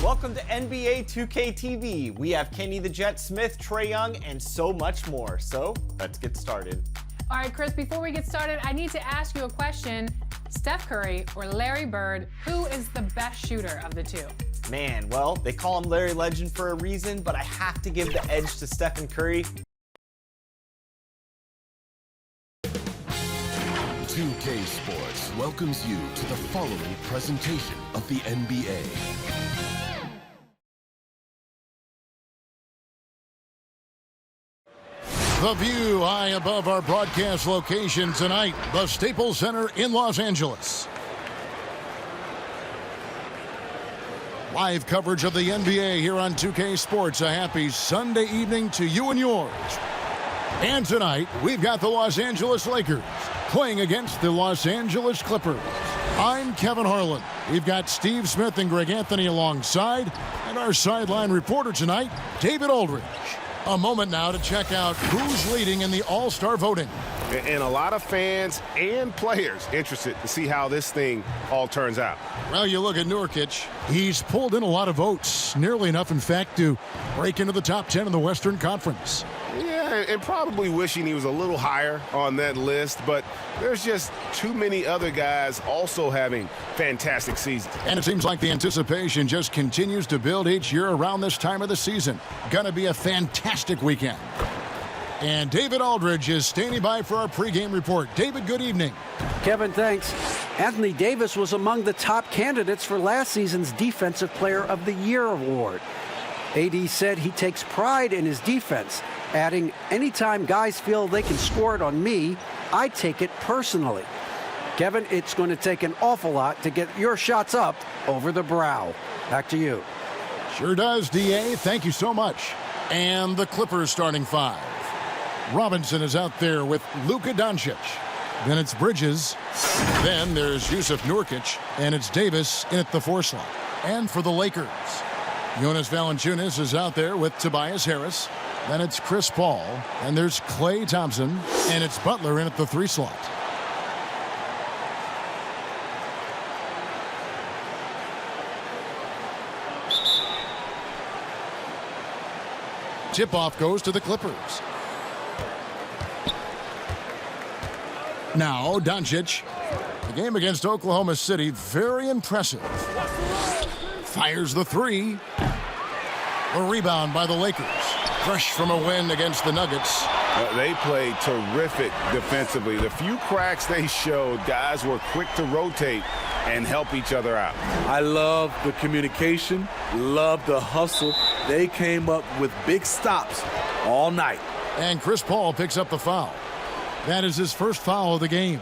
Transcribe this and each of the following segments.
Welcome to NBA 2K TV. We have Kenny the Jet Smith, Trae Young, and so much more. So let's get started. All right, Chris, before we get started, I need to ask you a question. Steph Curry or Larry Bird, who is the best shooter of the two? Man, well, they call him Larry Legend for a reason, but I have to give the edge to Stephen Curry. 2K Sports welcomes you to the following presentation of the NBA. The view high above our broadcast location tonight, the Staples Center in Los Angeles. Live coverage of the NBA here on 2K Sports. A happy Sunday evening to you and yours. And tonight, we've got the Los Angeles Lakers playing against the Los Angeles Clippers. I'm Kevin Harlan. We've got Steve Smith and Greg Anthony alongside, and our sideline reporter tonight, David Aldridge. A moment now to check out who's leading in the All-Star voting. And a lot of fans and players interested to see how this thing all turns out. Well, you look at Nurkic. He's pulled in a lot of votes, nearly enough, in fact, to break into the top 10 in the Western Conference. Yeah, and probably wishing he was a little higher on that list, but there's just too many other guys also having fantastic seasons. And it seems like the anticipation just continues to build each year around this time of the season. Gonna be a fantastic weekend. And David Aldridge is standing by for our pregame report. David, good evening. Kevin, thanks. Anthony Davis was among the top candidates for last season's Defensive Player of the Year award. AD said he takes pride in his defense, adding, "Anytime guys feel they can score it on me, I take it personally." Kevin, it's going to take an awful lot to get your shots up over the brow. Back to you. Sure does, DA. Thank you so much. And the Clippers starting five. Robinson is out there with Luka Doncic. Then it's Bridges. Then there's Yusuf Nurkic. And it's Davis in at the 4 slot. And for the Lakers, Jonas Valanciunas is out there with Tobias Harris. Then it's Chris Paul. And there's Klay Thompson. And it's Butler in at the 3 slot. Tip-off goes to the Clippers. Now, Doncic. The game against Oklahoma City, very impressive. Fires the 3. A rebound by the Lakers. Fresh from a win against the Nuggets. They played terrific defensively. The few cracks they showed, guys were quick to rotate and help each other out. I love the communication, love the hustle. They came up with big stops all night. And Chris Paul picks up the foul. That is his first foul of the game.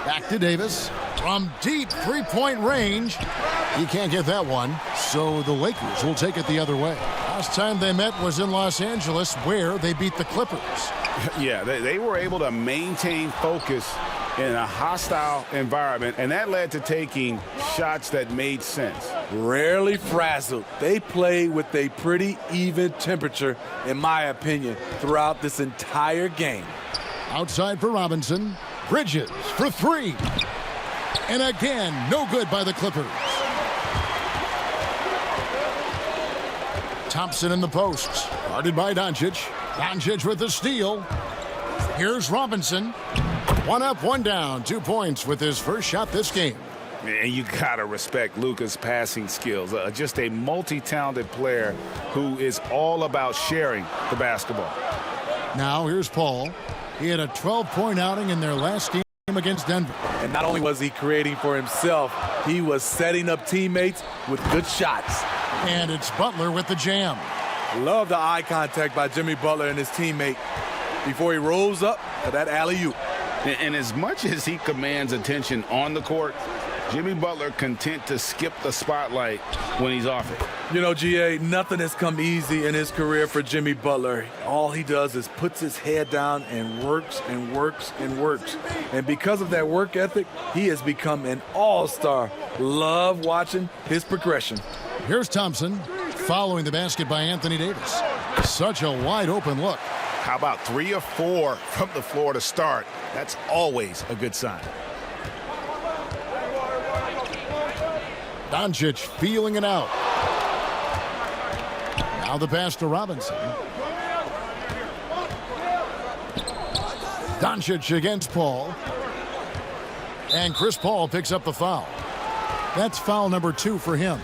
Back to Davis. From deep three-point range. He can't get that one, so the Lakers will take it the other way. Last time they met was in Los Angeles, where they beat the Clippers. Yeah, they were able to maintain focus in a hostile environment, and that led to taking shots that made sense. Rarely frazzled. They played with a pretty even temperature, in my opinion, throughout this entire game. Outside for Robinson. Bridges for 3. And again, no good by the Clippers. Thompson in the post. Guarded by Doncic. Doncic with the steal. Here's Robinson. 1 up, 1 down. 2 points with his first shot this game. And you got to respect Luka's passing skills. Just a multi-talented player who is all about sharing the basketball. Now here's Paul. He had a 12-point outing in their last game against Denver. And not only was he creating for himself, he was setting up teammates with good shots. And it's Butler with the jam. Love the eye contact by Jimmy Butler and his teammate before he rolls up for that alley-oop. And as much as he commands attention on the court, Jimmy Butler content to skip the spotlight when he's off it. You know, GA, nothing has come easy in his career for Jimmy Butler. All he does is puts his head down and works and works and works. And because of that work ethic, he has become an all-star. Love watching his progression. Here's Thompson. following the basket by Anthony Davis. Such a wide open look. How about 3 or 4 from the floor to start? That's always a good sign. Doncic feeling it out. Now the pass to Robinson. Doncic against Paul. And Chris Paul picks up the foul. That's foul number 2 for him.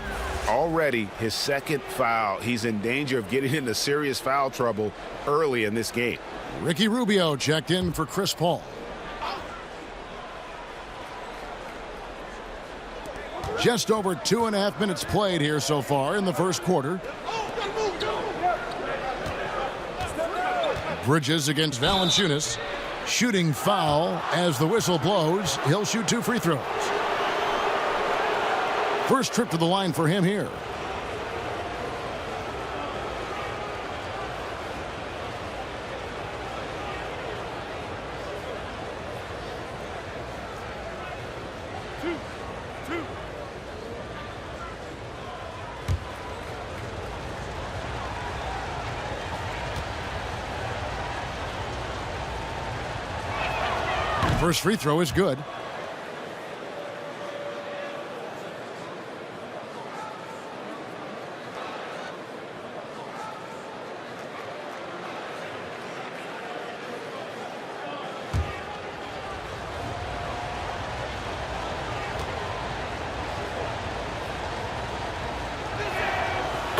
Already his second foul. He's in danger of getting into serious foul trouble early in this game. Ricky Rubio checked in for Chris Paul. Just over 2.5 minutes played here so far in the first quarter. Bridges against Valanciunas. Shooting foul as the whistle blows. He'll shoot 2 free throws. First trip to the line for him here. First free throw is good.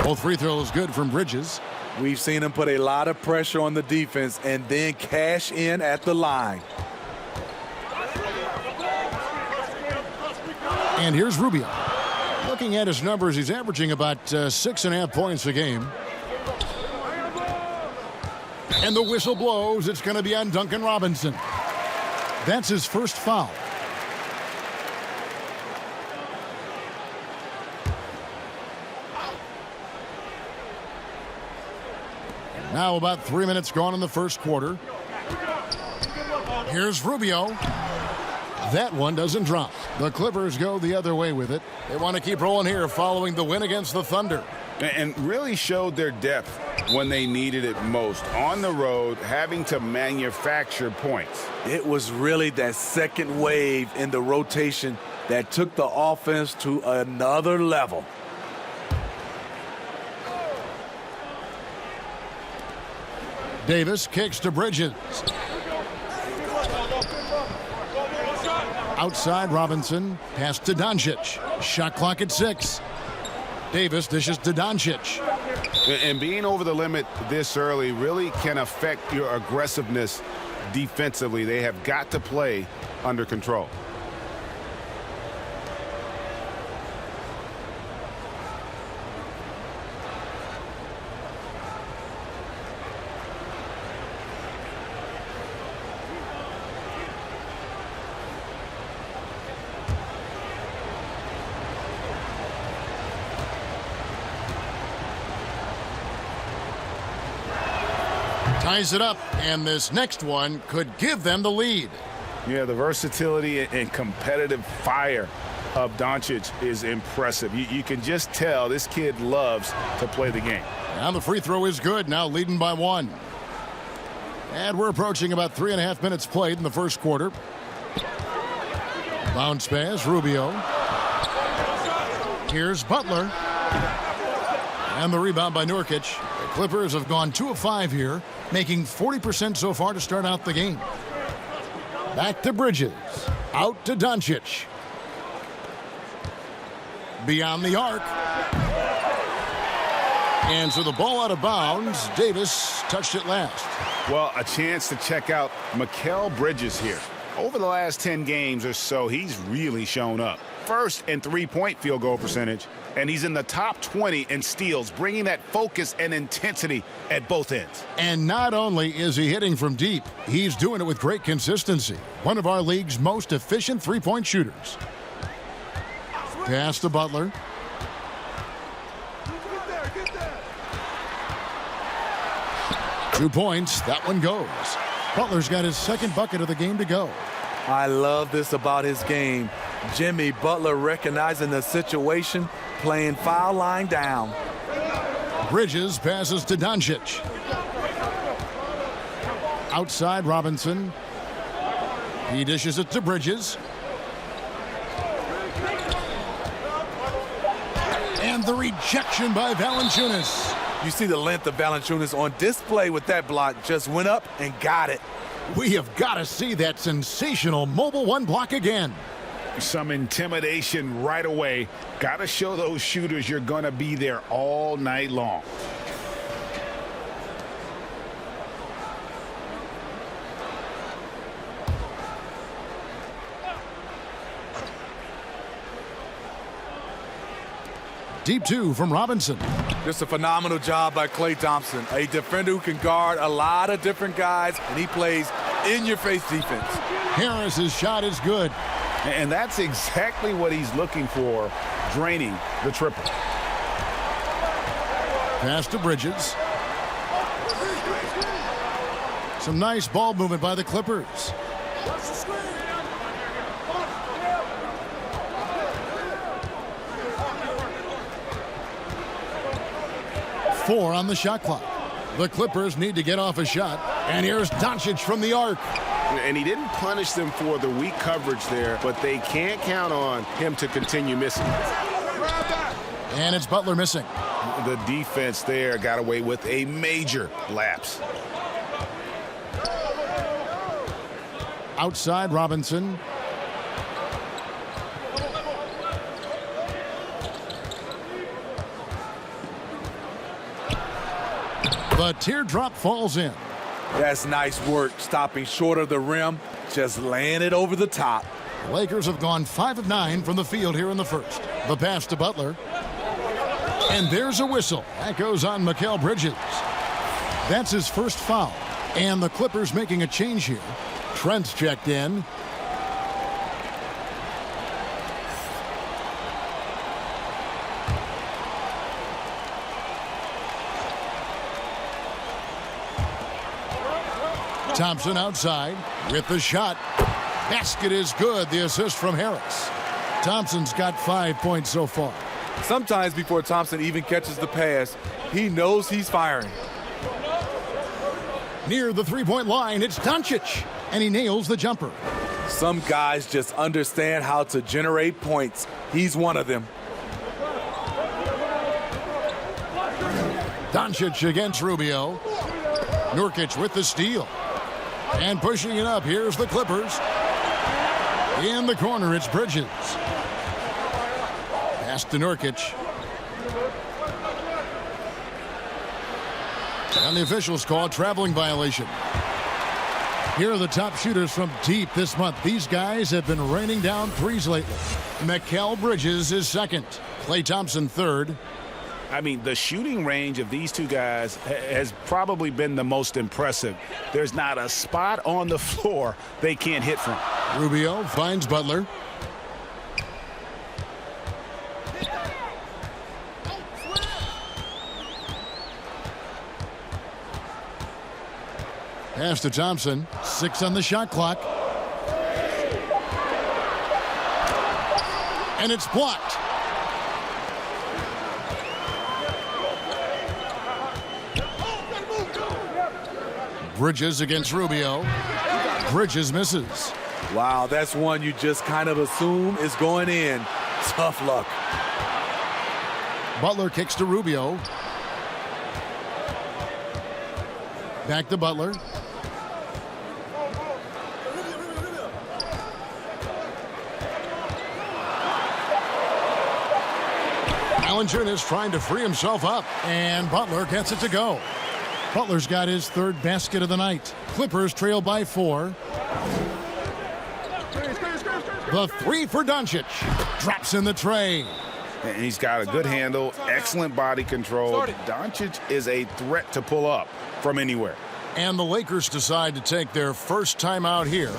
Both free throws good from Bridges. We've seen him put a lot of pressure on the defense and then cash in at the line. And here's Rubio. Looking at his numbers, he's averaging about 6.5 points a game. And the whistle blows. It's going to be on Duncan Robinson. That's his first foul. Now about 3 minutes gone in the first quarter. Here's Rubio. That one doesn't drop. The Clippers go the other way with it. They want to keep rolling here following the win against the Thunder. And really showed their depth when they needed it most. On the road, having to manufacture points. It was really that second wave in the rotation that took the offense to another level. Davis kicks to Bridges. Outside Robinson. Pass to Doncic. Shot clock at 6. Davis dishes to Doncic. And being over the limit this early really can affect your aggressiveness defensively. They have got to play under control. Ties it up, and this next one could give them the lead. Yeah, the versatility and competitive fire of Doncic is impressive. You can just tell this kid loves to play the game. Now the free throw is good, now leading by 1. And we're approaching about 3.5 minutes played in the first quarter. Bounce pass, Rubio. Here's Butler. And the rebound by Nurkic. The Clippers have gone 2 of 5 here, making 40% so far to start out the game. Back to Bridges. Out to Doncic. Beyond the arc. And so the ball out of bounds. Davis touched it last. Well, a chance to check out Mikal Bridges here. Over the last 10 games or so, he's really shown up. First in three-point field goal percentage, and he's in the top 20 in steals, bringing that focus and intensity at both ends. And not only is he hitting from deep, he's doing it with great consistency. One of our league's most efficient three-point shooters. Pass to Butler. Two points. That one goes. Butler's got his second bucket of the game to go. I love this about his game. Jimmy Butler recognizing the situation, playing foul line down. Bridges passes to Doncic. Outside Robinson. He dishes it to Bridges. And the rejection by Valanciunas. You see the length of Valanciunas on display with that block. Just went up and got it. We have got to see that sensational mobile one block again. Some intimidation right away. Got to show those shooters you're going to be there all night long. Deep two from Robinson. Just a phenomenal job by Klay Thompson, a defender who can guard a lot of different guys, and he plays in-your-face defense. Harris's shot is good. And that's exactly what he's looking for, draining the triple. Pass to Bridges. Some nice ball movement by the Clippers. Four on the shot clock. The Clippers need to get off a shot. And here's Doncic from the arc. And he didn't punish them for the weak coverage there, but they can't count on him to continue missing. And it's Butler missing. The defense there got away with a major lapse. Outside Robinson. The teardrop falls in. That's nice work, stopping short of the rim, just laying it over the top. Lakers have gone 5 of 9 from the field here in the first. The pass to Butler. And there's a whistle. That goes on Mikal Bridges. That's his first foul. And the Clippers making a change here. Trent's checked in. Thompson outside with the shot. Basket is good. The assist from Harris. Thompson's got 5 points so far. Sometimes before Thompson even catches the pass, he knows he's firing. Near the three-point line, it's Doncic, and he nails the jumper. Some guys just understand how to generate points. He's one of them. Doncic against Rubio. Nurkic with the steal. And pushing it up, here's the Clippers. In the corner, it's Bridges. Pass to Nurkic. And the officials call a traveling violation. Here are the top shooters from deep this month. These guys have been raining down threes lately. Mikal Bridges is second. Klay Thompson third. I mean, the shooting range of these two guys has probably been the most impressive. There's not a spot on the floor they can't hit from. Rubio finds Butler. Pass to Thompson. 6 on the shot clock. And it's blocked. Bridges against Rubio. Bridges misses. Wow, that's one you just kind of assume is going in. Tough luck. Butler kicks to Rubio. Back to Butler. Valanciunas trying to free himself up, and Butler gets it to go. Butler's got his third basket of the night. Clippers trail by 4. The three for Doncic. Drops in the tray. And he's got a good handle, excellent body control. Doncic is a threat to pull up from anywhere. And the Lakers decide to take their first time out here.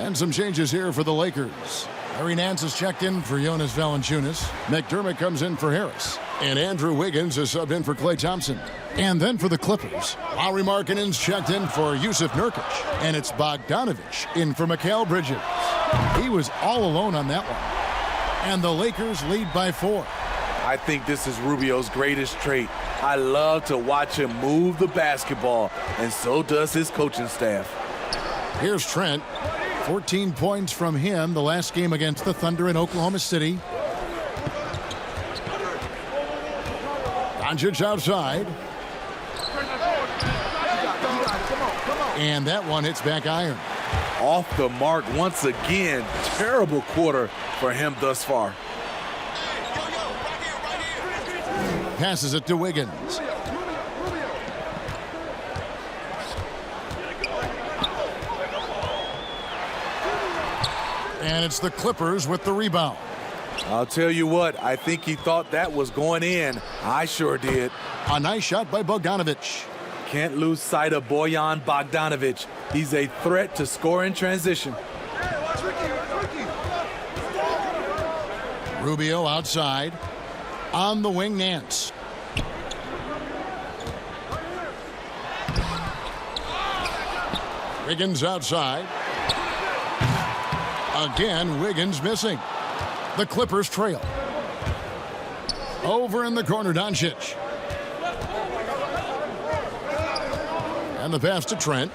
And some changes here for the Lakers. Larry Nance is checked in for Jonas Valanciunas. McDermott comes in for Harris. And Andrew Wiggins is subbed in for Klay Thompson. And then for the Clippers, Lauri Markkanen's checked in for Yusuf Nurkic. And it's Bogdanovich in for Mikal Bridges. He was all alone on that one. And the Lakers lead by 4. I think this is Rubio's greatest trait. I love to watch him move the basketball, and so does his coaching staff. Here's Trent. 14 points from him the last game against the Thunder in Oklahoma City. Doncic outside. And that one hits back iron. Off the mark once again. Terrible quarter for him thus far. Passes it to Wiggins. And it's the Clippers with the rebound. I'll tell you what, I think he thought that was going in. I sure did. A nice shot by Bogdanovich. Can't lose sight of Bojan Bogdanovich. He's a threat to score in transition. Rubio outside. On the wing, Nance. Wiggins outside. Again, Wiggins missing. The Clippers trail. Over in the corner, Doncic. And the pass to Trent.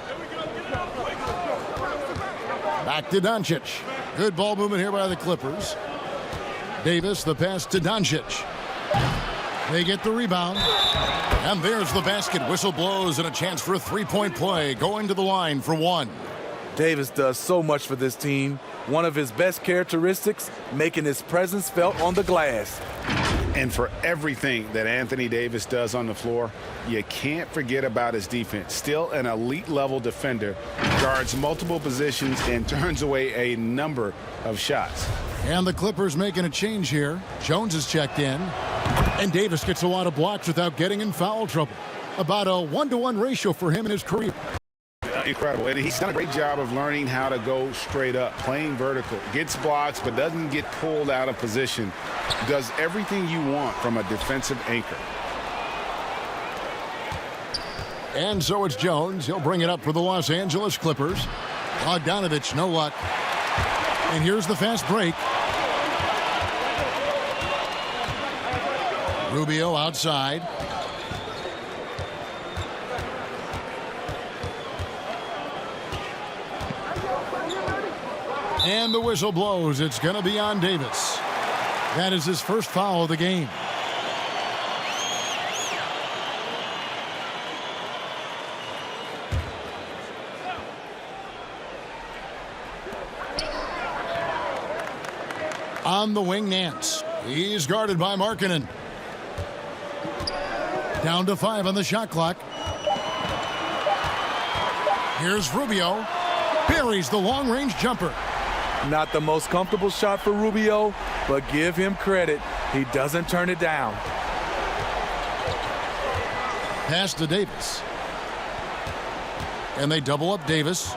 Back to Doncic. Good ball movement here by the Clippers. Davis, the pass to Doncic. They get the rebound. And there's the basket. Whistle blows and a chance for a three-point play. Going to the line for one. Davis does so much for this team. One of his best characteristics, making his presence felt on the glass. And for everything that Anthony Davis does on the floor, you can't forget about his defense. Still an elite level defender, guards multiple positions and turns away a number of shots. And the Clippers making a change here. Jones is checked in. And Davis gets a lot of blocks without getting in foul trouble. About a 1-to-1 ratio for him in his career. Incredible. And he's done a great job of learning how to go straight up, playing vertical. Gets blocks, but doesn't get pulled out of position. Does everything you want from a defensive anchor. And so it's Jones. He'll bring it up for the Los Angeles Clippers. Bogdanovich, no luck. And here's the fast break. Rubio outside. And the whistle blows. It's going to be on Davis. That is his first foul of the game. On the wing, Nance. He's guarded by Markkanen. Down to 5 on the shot clock. Here's Rubio. Buries the long-range jumper. Not the most comfortable shot for Rubio, but give him credit. He doesn't turn it down. Pass to Davis. And they double up Davis.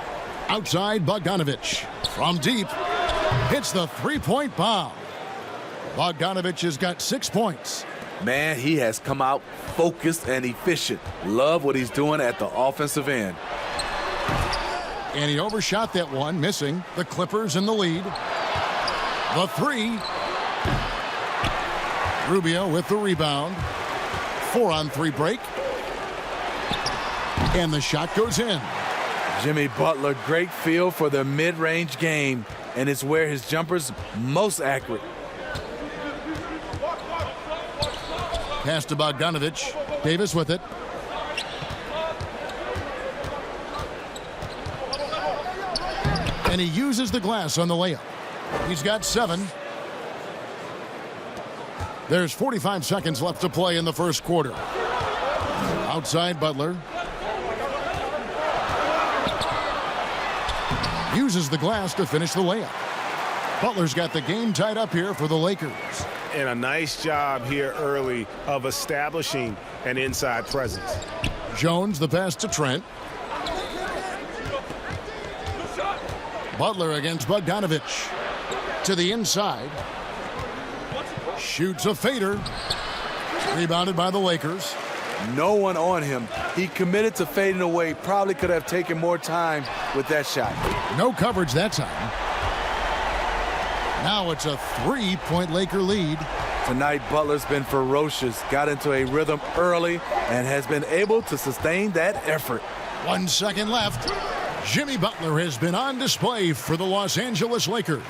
Outside, Bogdanovich. From deep. Hits the three-point bomb. Bogdanovich has got 6 points. Man, he has come out focused and efficient. Love what he's doing at the offensive end. And he overshot that one, missing. The Clippers in the lead. The three. Rubio with the rebound. 4-on-3 break. And the shot goes in. Jimmy Butler, great feel for the mid-range game, and it's where his jumper's most accurate. Pass to Bogdanovich. Davis with it. And he uses the glass on the layup. He's got 7. There's 45 seconds left to play in the first quarter. Outside, Butler. Uses the glass to finish the layup. Butler's got the game tied up here for the Lakers. And a nice job here early of establishing an inside presence. Jones, the pass to Trent. Butler against Bogdanovich. To the inside. Shoots a fader. Rebounded by the Lakers. No one on him. He committed to fading away. Probably could have taken more time with that shot. No coverage that time. Now it's a 3-point Laker lead. Tonight, Butler's been ferocious. Got into a rhythm early and has been able to sustain that effort. 1 second left. Jimmy Butler has been on display for the Los Angeles Lakers.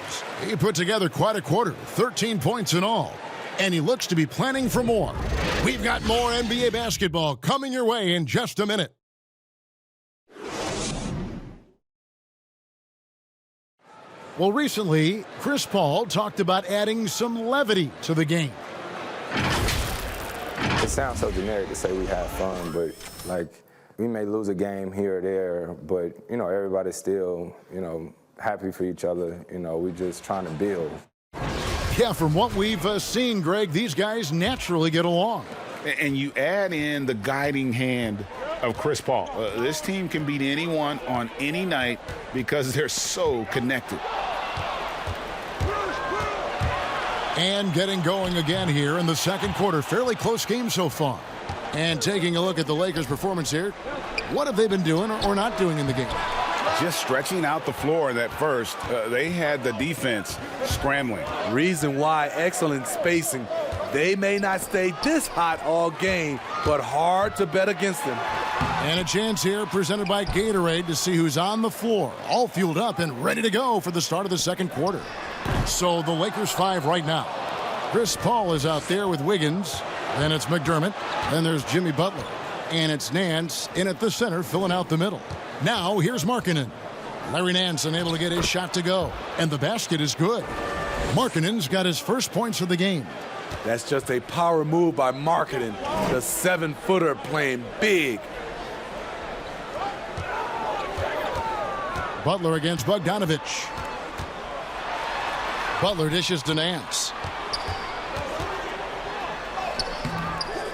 He put together quite a quarter, 13 points in all. And he looks to be planning for more. We've got more NBA basketball coming your way in just a minute. Well, recently, Chris Paul talked about adding some levity to the game. It sounds so generic to say we have fun, but like we may lose a game here or there, but everybody's still, happy for each other. We're just trying to build. Yeah, from what we've seen, Greg, these guys naturally get along. And you add in the guiding hand of Chris Paul. This team can beat anyone on any night because they're so connected. And getting going again here in the second quarter. Fairly close game so far. And taking a look at the Lakers' performance here, what have they been doing or not doing in the game? Just stretching out the floor that first. They had the defense scrambling. Reason why, excellent spacing. They may not stay this hot all game, but hard to bet against them. And a chance here presented by Gatorade to see who's on the floor, all fueled up and ready to go for the start of the second quarter. So the Lakers 5 right now. Chris Paul is out there with Wiggins. Then it's McDermott. Then there's Jimmy Butler. And it's Nance in at the center, filling out the middle. Now here's Markkanen. Larry Nance unable to get his shot to go. And the basket is good. Markkanen's got his first points of the game. That's just a power move by Markkanen. The 7-footer playing big. Butler against Bogdanovich. Butler dishes to Nance.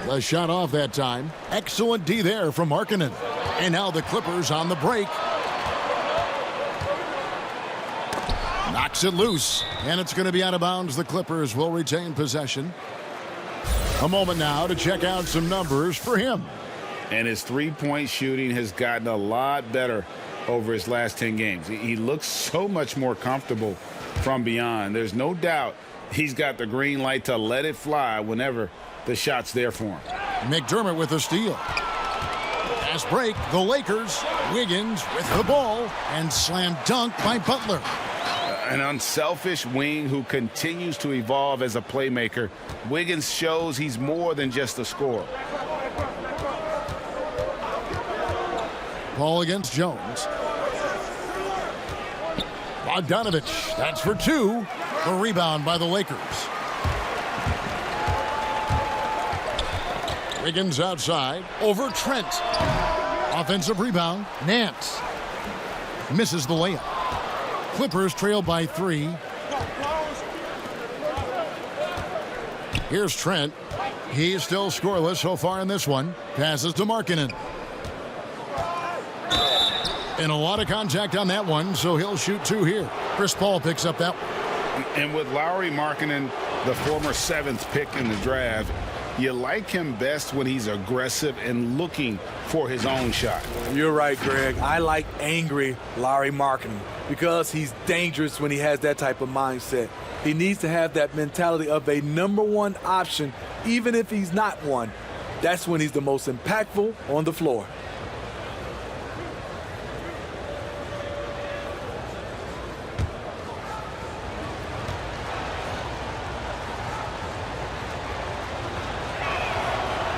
The shot off that time. Excellent D there from Markkanen. And now the Clippers on the break. Knocks it loose. And it's going to be out of bounds. The Clippers will retain possession. A moment now to check out some numbers for him. And his three-point shooting has gotten a lot better over his last 10 games. He looks so much more comfortable from beyond. There's no doubt he's got the green light to let it fly whenever the shot's there for him. McDermott with a steal. Fast break, the Lakers. Wiggins with the ball and slam dunk by Butler. An unselfish wing who continues to evolve as a playmaker. Wiggins shows he's more than just a scorer. Paul against Jones. Bogdanovich, that's for two. A rebound by the Lakers. Wiggins outside, over Trent. Offensive rebound, Nance. Misses the layup. Clippers trail by 3. Here's Trent. He's still scoreless so far in this one. Passes to Markkanen. And a lot of contact on that one, so he'll shoot 2 here. Chris Paul picks up that one. And with Lauri Markkanen, the former 7th pick in the draft, you like him best when he's aggressive and looking for his own shot. You're right, Greg. I like angry Lauri Markkanen because he's dangerous when he has that type of mindset. He needs to have that mentality of a number 1 option, even if he's not one. That's when he's the most impactful on the floor.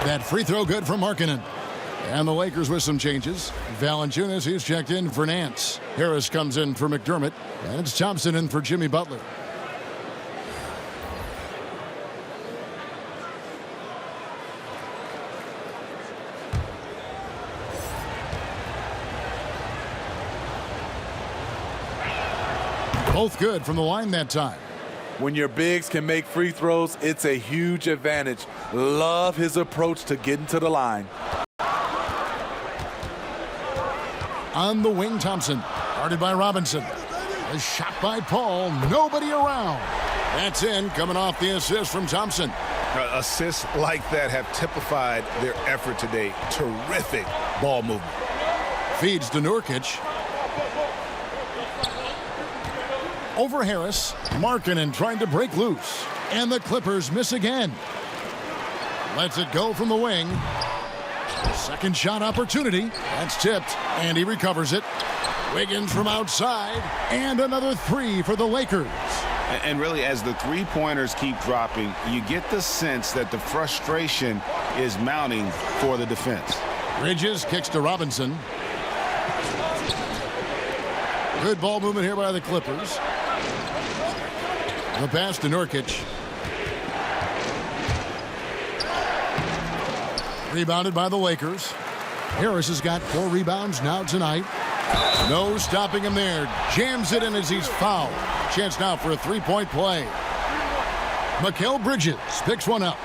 That free throw good from Markkanen. And the Lakers with some changes. Valanciunas, he's checked in for Nance. Harris comes in for McDermott. And it's Thompson in for Jimmy Butler. Both good from the line that time. When your bigs can make free throws, it's a huge advantage. Love his approach to getting to the line. On the wing, Thompson. Guarded by Robinson. A shot by Paul. Nobody around. That's in, coming off the assist from Thompson. Assists like that have typified their effort today. Terrific ball movement. Feeds to Nurkic. Over Harris. Markkanen trying to break loose. And the Clippers miss again. Lets it go from the wing. Second shot opportunity. That's tipped, and he recovers it. Wiggins from outside. And another three for the Lakers. And really, as the three-pointers keep dropping, you get the sense that the frustration is mounting for the defense. Bridges kicks to Robinson. Good ball movement here by the Clippers. The pass to Nurkic. Rebounded by the Lakers. Harris has got 4 rebounds now tonight. No stopping him there. Jams it in as he's fouled. Chance now for a three-point play. Mikal Bridges picks one up.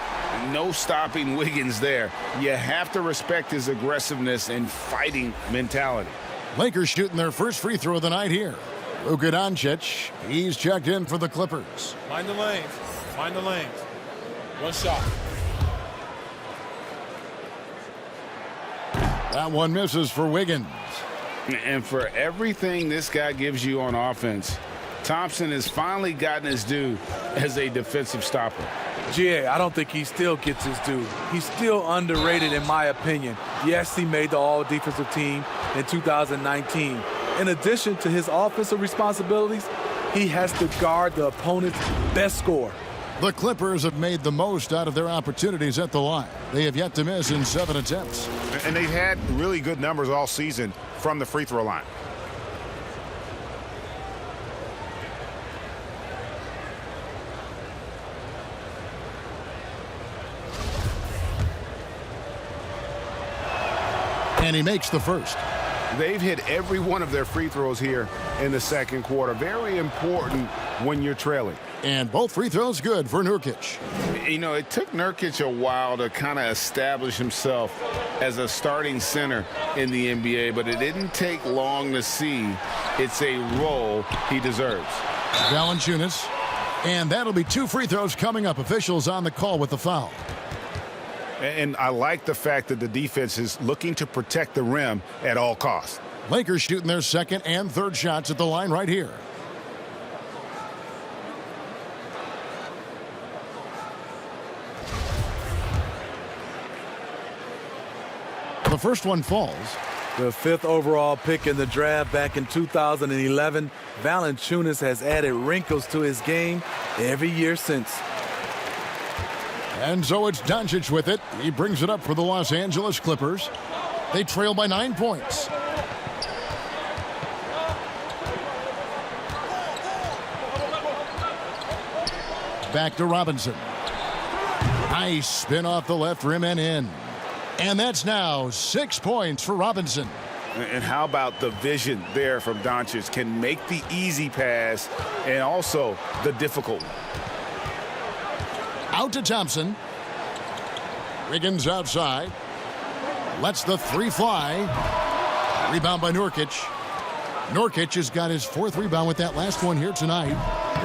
No stopping Wiggins there. You have to respect his aggressiveness and fighting mentality. Lakers shooting their first free throw of the night here. Luka Doncic, he's checked in for the Clippers. Mind the lanes. Mind the lanes. One shot. That one misses for Wiggins. And for everything this guy gives you on offense, Thompson has finally gotten his due as a defensive stopper. GA, I don't think he still gets his due. He's still underrated in my opinion. Yes, he made the all-defensive team in 2019. In addition to his offensive responsibilities, he has to guard the opponent's best scorer. The Clippers have made the most out of their opportunities at the line. They have yet to miss in 7 attempts. And they've had really good numbers all season from the free throw line. And he makes the first. They've hit every one of their free throws here in the second quarter. Very important when you're trailing. And both free throws good for Nurkic. You know, it took Nurkic a while to kind of establish himself as a starting center in the NBA, but it didn't take long to see it's a role he deserves. Valanciunas. And that'll be 2 free throws coming up. Officials on the call with the foul. And I like the fact that the defense is looking to protect the rim at all costs. Lakers shooting their second and third shots at the line right here. The first one falls. The 5th overall pick in the draft back in 2011, Valanciunas has added wrinkles to his game every year since. And so it's Doncic with it. He brings it up for the Los Angeles Clippers. They trail by 9 points. Back to Robinson. Nice spin off the left rim and in. And that's now 6 points for Robinson. And how about the vision there from Doncic? Can make the easy pass and also the difficult one. Out to Thompson. Wiggins outside. Lets the 3 fly. Rebound by Nurkic. Nurkic has got his 4th rebound with that last one here tonight.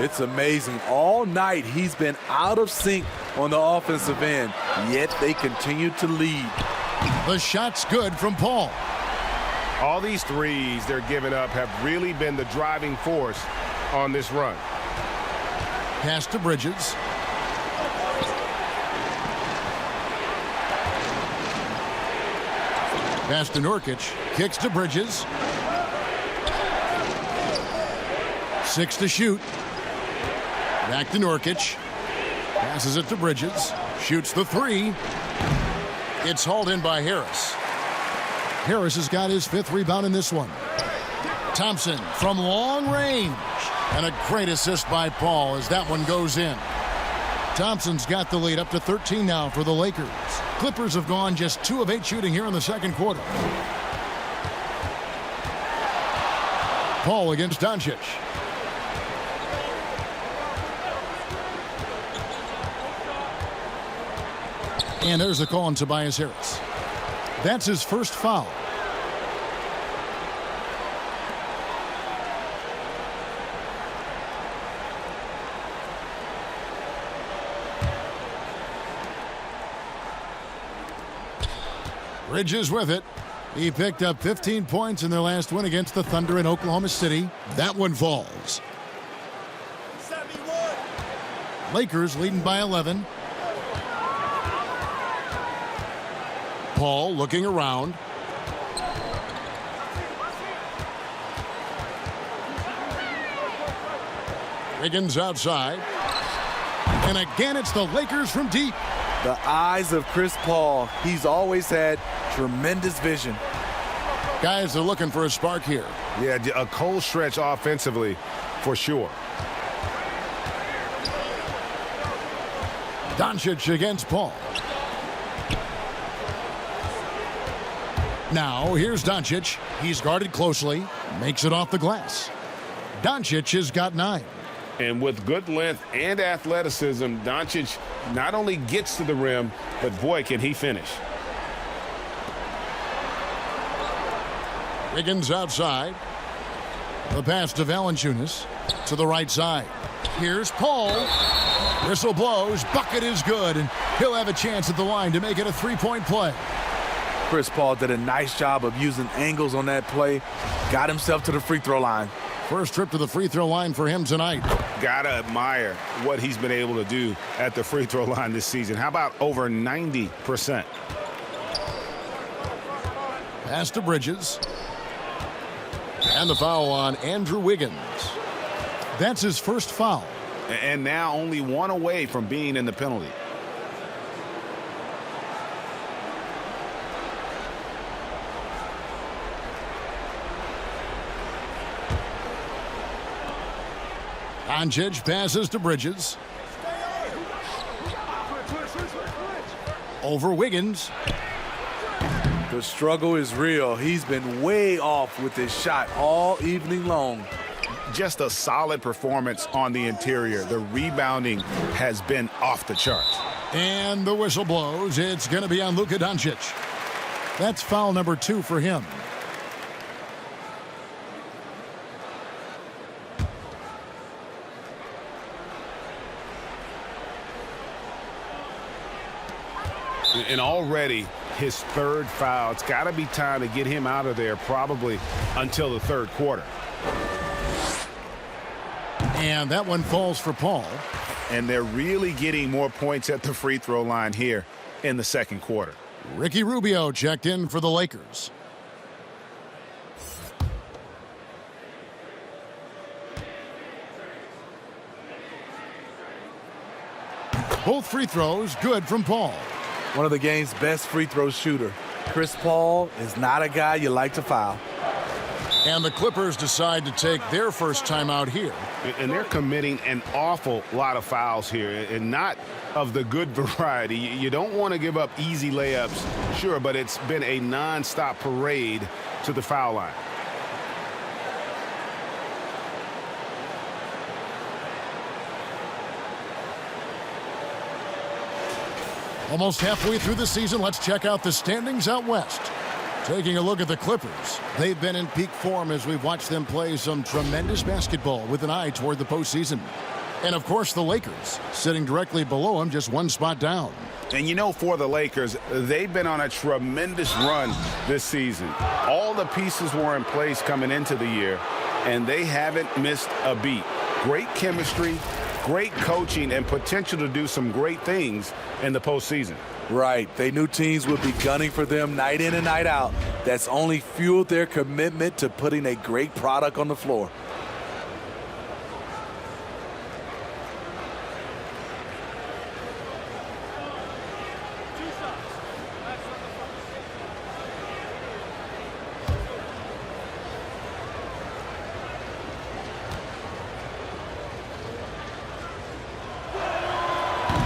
It's amazing. All night he's been out of sync on the offensive end, yet they continue to lead. The shot's good from Paul. All these threes they're giving up have really been the driving force on this run. Pass to Bridges. Pass to Nurkic. Kicks to Bridges. 6 to shoot. Back to Nurkic. Passes it to Bridges. Shoots the 3. It's hauled in by Harris. Harris has got his 5th rebound in this one. Thompson from long range. And a great assist by Paul as that one goes in. Thompson's got the lead up to 13 now for the Lakers. Clippers have gone just 2 of 8 shooting here in the second quarter. Paul against Doncic. And there's the call on Tobias Harris. That's his first foul. Bridges with it. He picked up 15 points in their last win against the Thunder in Oklahoma City. That one falls. Lakers leading by 11. Paul looking around. Wiggins outside. And again, it's the Lakers from deep. The eyes of Chris Paul. He's always had tremendous vision. Guys are looking for a spark here. Yeah, a cold stretch offensively for sure. Doncic against Paul. Now, here's Doncic. He's guarded closely. Makes it off the glass. Doncic has got 9. And with good length and athleticism, Doncic not only gets to the rim, but boy, can he finish. Wiggins outside. The pass to Valanciunas to the right side. Here's Paul. Whistle blows. Bucket is good, and he'll have a chance at the line to make it a 3-point play. Chris Paul did a nice job of using angles on that play. Got himself to the free throw line. First trip to the free throw line for him tonight. Gotta admire what he's been able to do at the free throw line this season. How about over 90%? Pass to Bridges. And the foul on Andrew Wiggins. That's his first foul. And now only one away from being in the penalty. Doncic passes to Bridges. Over Wiggins. The struggle is real. He's been way off with his shot all evening long. Just a solid performance on the interior. The rebounding has been off the charts. And the whistle blows. It's going to be on Luka Doncic. That's foul number 2 for him. And already his third foul. It's got to be time to get him out of there probably until the third quarter. And that one falls for Paul. And they're really getting more points at the free throw line here in the second quarter. Ricky Rubio checked in for the Lakers. Both free throws good from Paul. One of the game's best free throw shooter. Chris Paul is not a guy you like to foul. And the Clippers decide to take their first timeout here. And they're committing an awful lot of fouls here, and not of the good variety. You don't want to give up easy layups, sure, but it's been a nonstop parade to the foul line. Almost halfway through the season, let's check out the standings out west. Taking a look at the Clippers. They've been in peak form as we've watched them play some tremendous basketball with an eye toward the postseason. And of course, the Lakers, sitting directly below them, just one spot down. And you know, for the Lakers, they've been on a tremendous run this season. All the pieces were in place coming into the year, and they haven't missed a beat. Great chemistry, great coaching, and potential to do some great things in the postseason. Right. They knew teams would be gunning for them night in and night out. That's only fueled their commitment to putting a great product on the floor.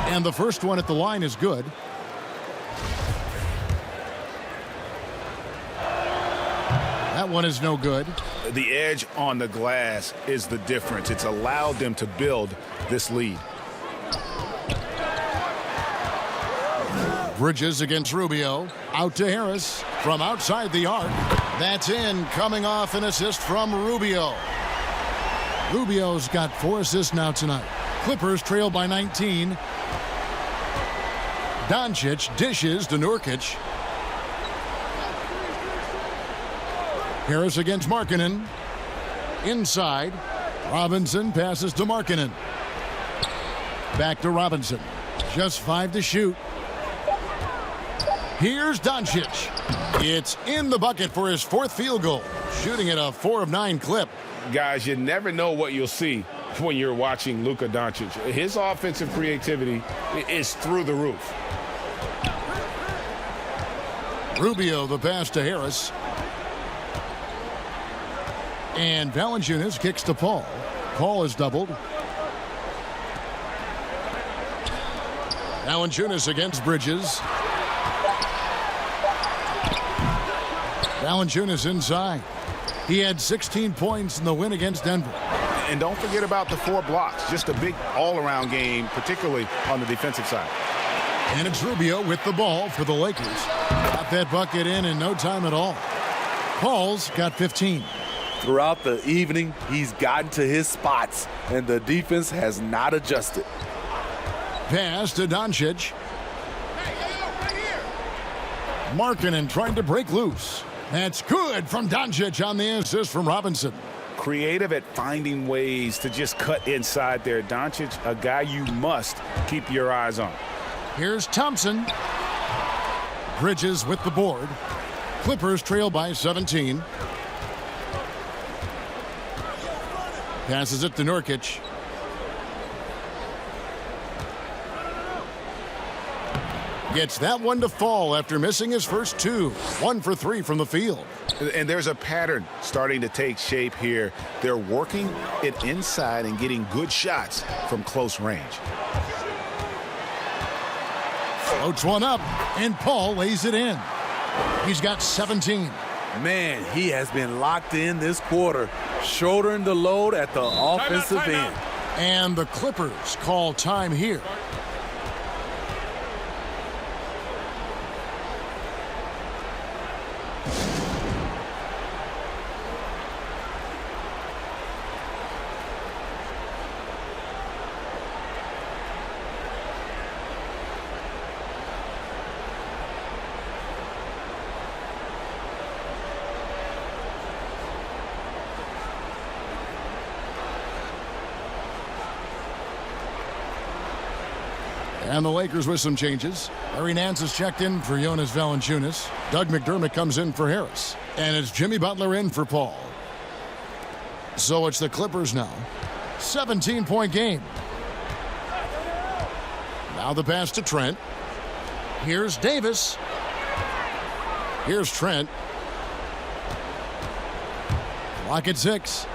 And the first one at the line is good. That one is no good. The edge on the glass is the difference. It's allowed them to build this lead. Bridges against Rubio. Out to Harris from outside the arc. That's in, coming off an assist from Rubio. Rubio's got 4 assists now tonight. Clippers trail by 19. Doncic dishes to Nurkic. Harris against Markkanen. Inside. Robinson passes to Markkanen. Back to Robinson. Just 5 to shoot. Here's Doncic. It's in the bucket for his 4th field goal. Shooting at a 4 of 9 clip. Guys, you never know what you'll see when you're watching Luka Doncic. His offensive creativity is through the roof. Rubio the pass to Harris. And Valanciunas kicks to Paul. Paul is doubled. Valanciunas against Bridges. Valanciunas inside. He had 16 points in the win against Denver. And don't forget about the 4 blocks. Just a big all-around game, particularly on the defensive side. And it's Rubio with the ball for the Lakers. Got that bucket in no time at all. Paul's got 15. Throughout the evening, he's gotten to his spots, and the defense has not adjusted. Pass to Doncic. Markkanen trying to break loose. That's good from Doncic on the assist from Robinson. Creative at finding ways to just cut inside there. Doncic, a guy you must keep your eyes on. Here's Thompson. Bridges with the board. Clippers trail by 17. Passes it to Nurkic. Gets that one to fall after missing his first 2. 1 for 3 from the field. And there's a pattern starting to take shape here. They're working it inside and getting good shots from close range. Floats one up, and Paul lays it in. He's got 17. Man, he has been locked in this quarter, shouldering the load at the offensive end. And the Clippers call time here. And the Lakers with some changes. Larry Nance is checked in for Jonas Valanciunas. Doug McDermott comes in for Harris. And it's Jimmy Butler in for Paul. So it's the Clippers now. 17-point game. Now the pass to Trent. Here's Davis. Here's Trent. Clock at 6.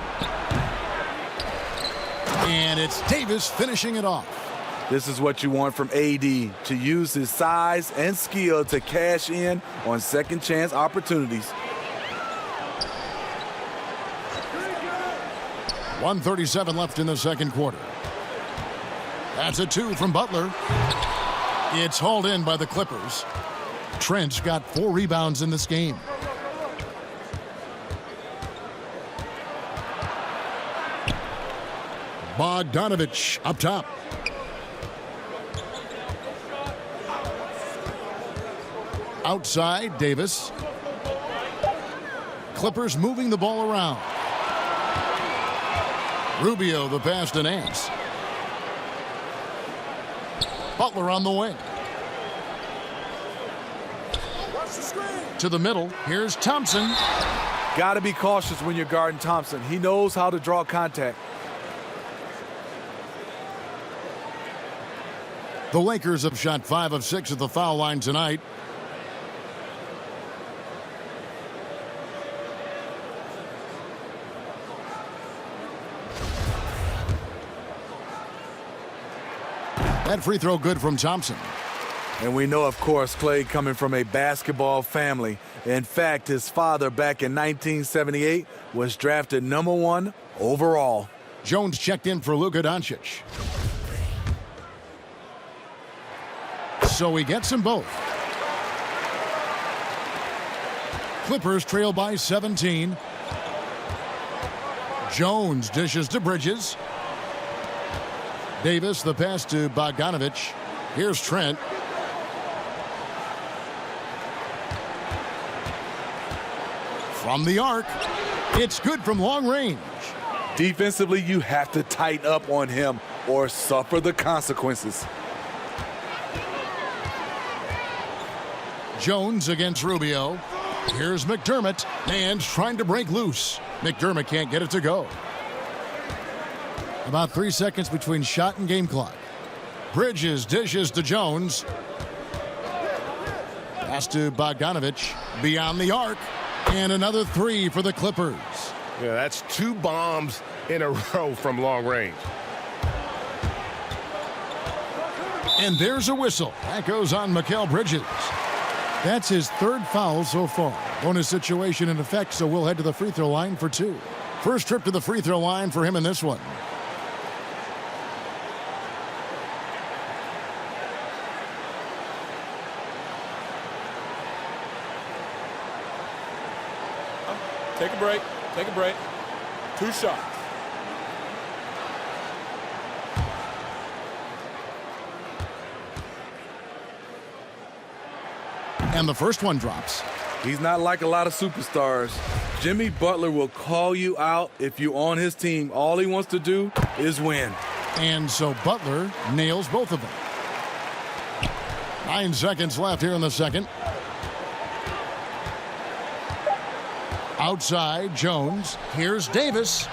And it's Davis finishing it off. This is what you want from AD, to use his size and skill to cash in on second chance opportunities. 1:37 left in the second quarter. That's a 2 from Butler. It's hauled in by the Clippers. Trent's got 4 rebounds in this game. Bogdanovich up top. Outside, Davis. Clippers moving the ball around. Rubio the pass to Nance. Butler on the wing. To the middle. Here's Thompson. Got to be cautious when you're guarding Thompson. He knows how to draw contact. The Lakers have shot 5 of 6 at the foul line tonight. That free throw good from Thompson. And we know, of course, Clay coming from a basketball family. In fact, his father back in 1978 was drafted #1 overall. Jones checked in for Luka Doncic. So he gets them both. Clippers trail by 17. Jones dishes to Bridges. Davis the pass to Bogdanovich. Here's Trent. from the arc. It's good from long range. Defensively, you have to tighten up on him or suffer the consequences. Jones against Rubio. Here's McDermott, and trying to break loose. McDermott can't get it to go. About 3 seconds between shot and game clock. Bridges dishes to Jones. Pass to Bogdanovich. Beyond the arc. And another three for the Clippers. Yeah, that's 2 bombs in a row from long range. And there's a whistle. That goes on Mikal Bridges. That's his 3rd foul so far. Bonus situation in effect, so we'll head to the free throw line for 2. First trip to the free throw line for him in this one. Take a break. Take a break. 2 shots. And the first one drops. He's not like a lot of superstars. Jimmy Butler will call you out if you're on his team. All he wants to do is win. And so Butler nails both of them. 9 seconds left here in the second. Outside, Jones. Here's Davis.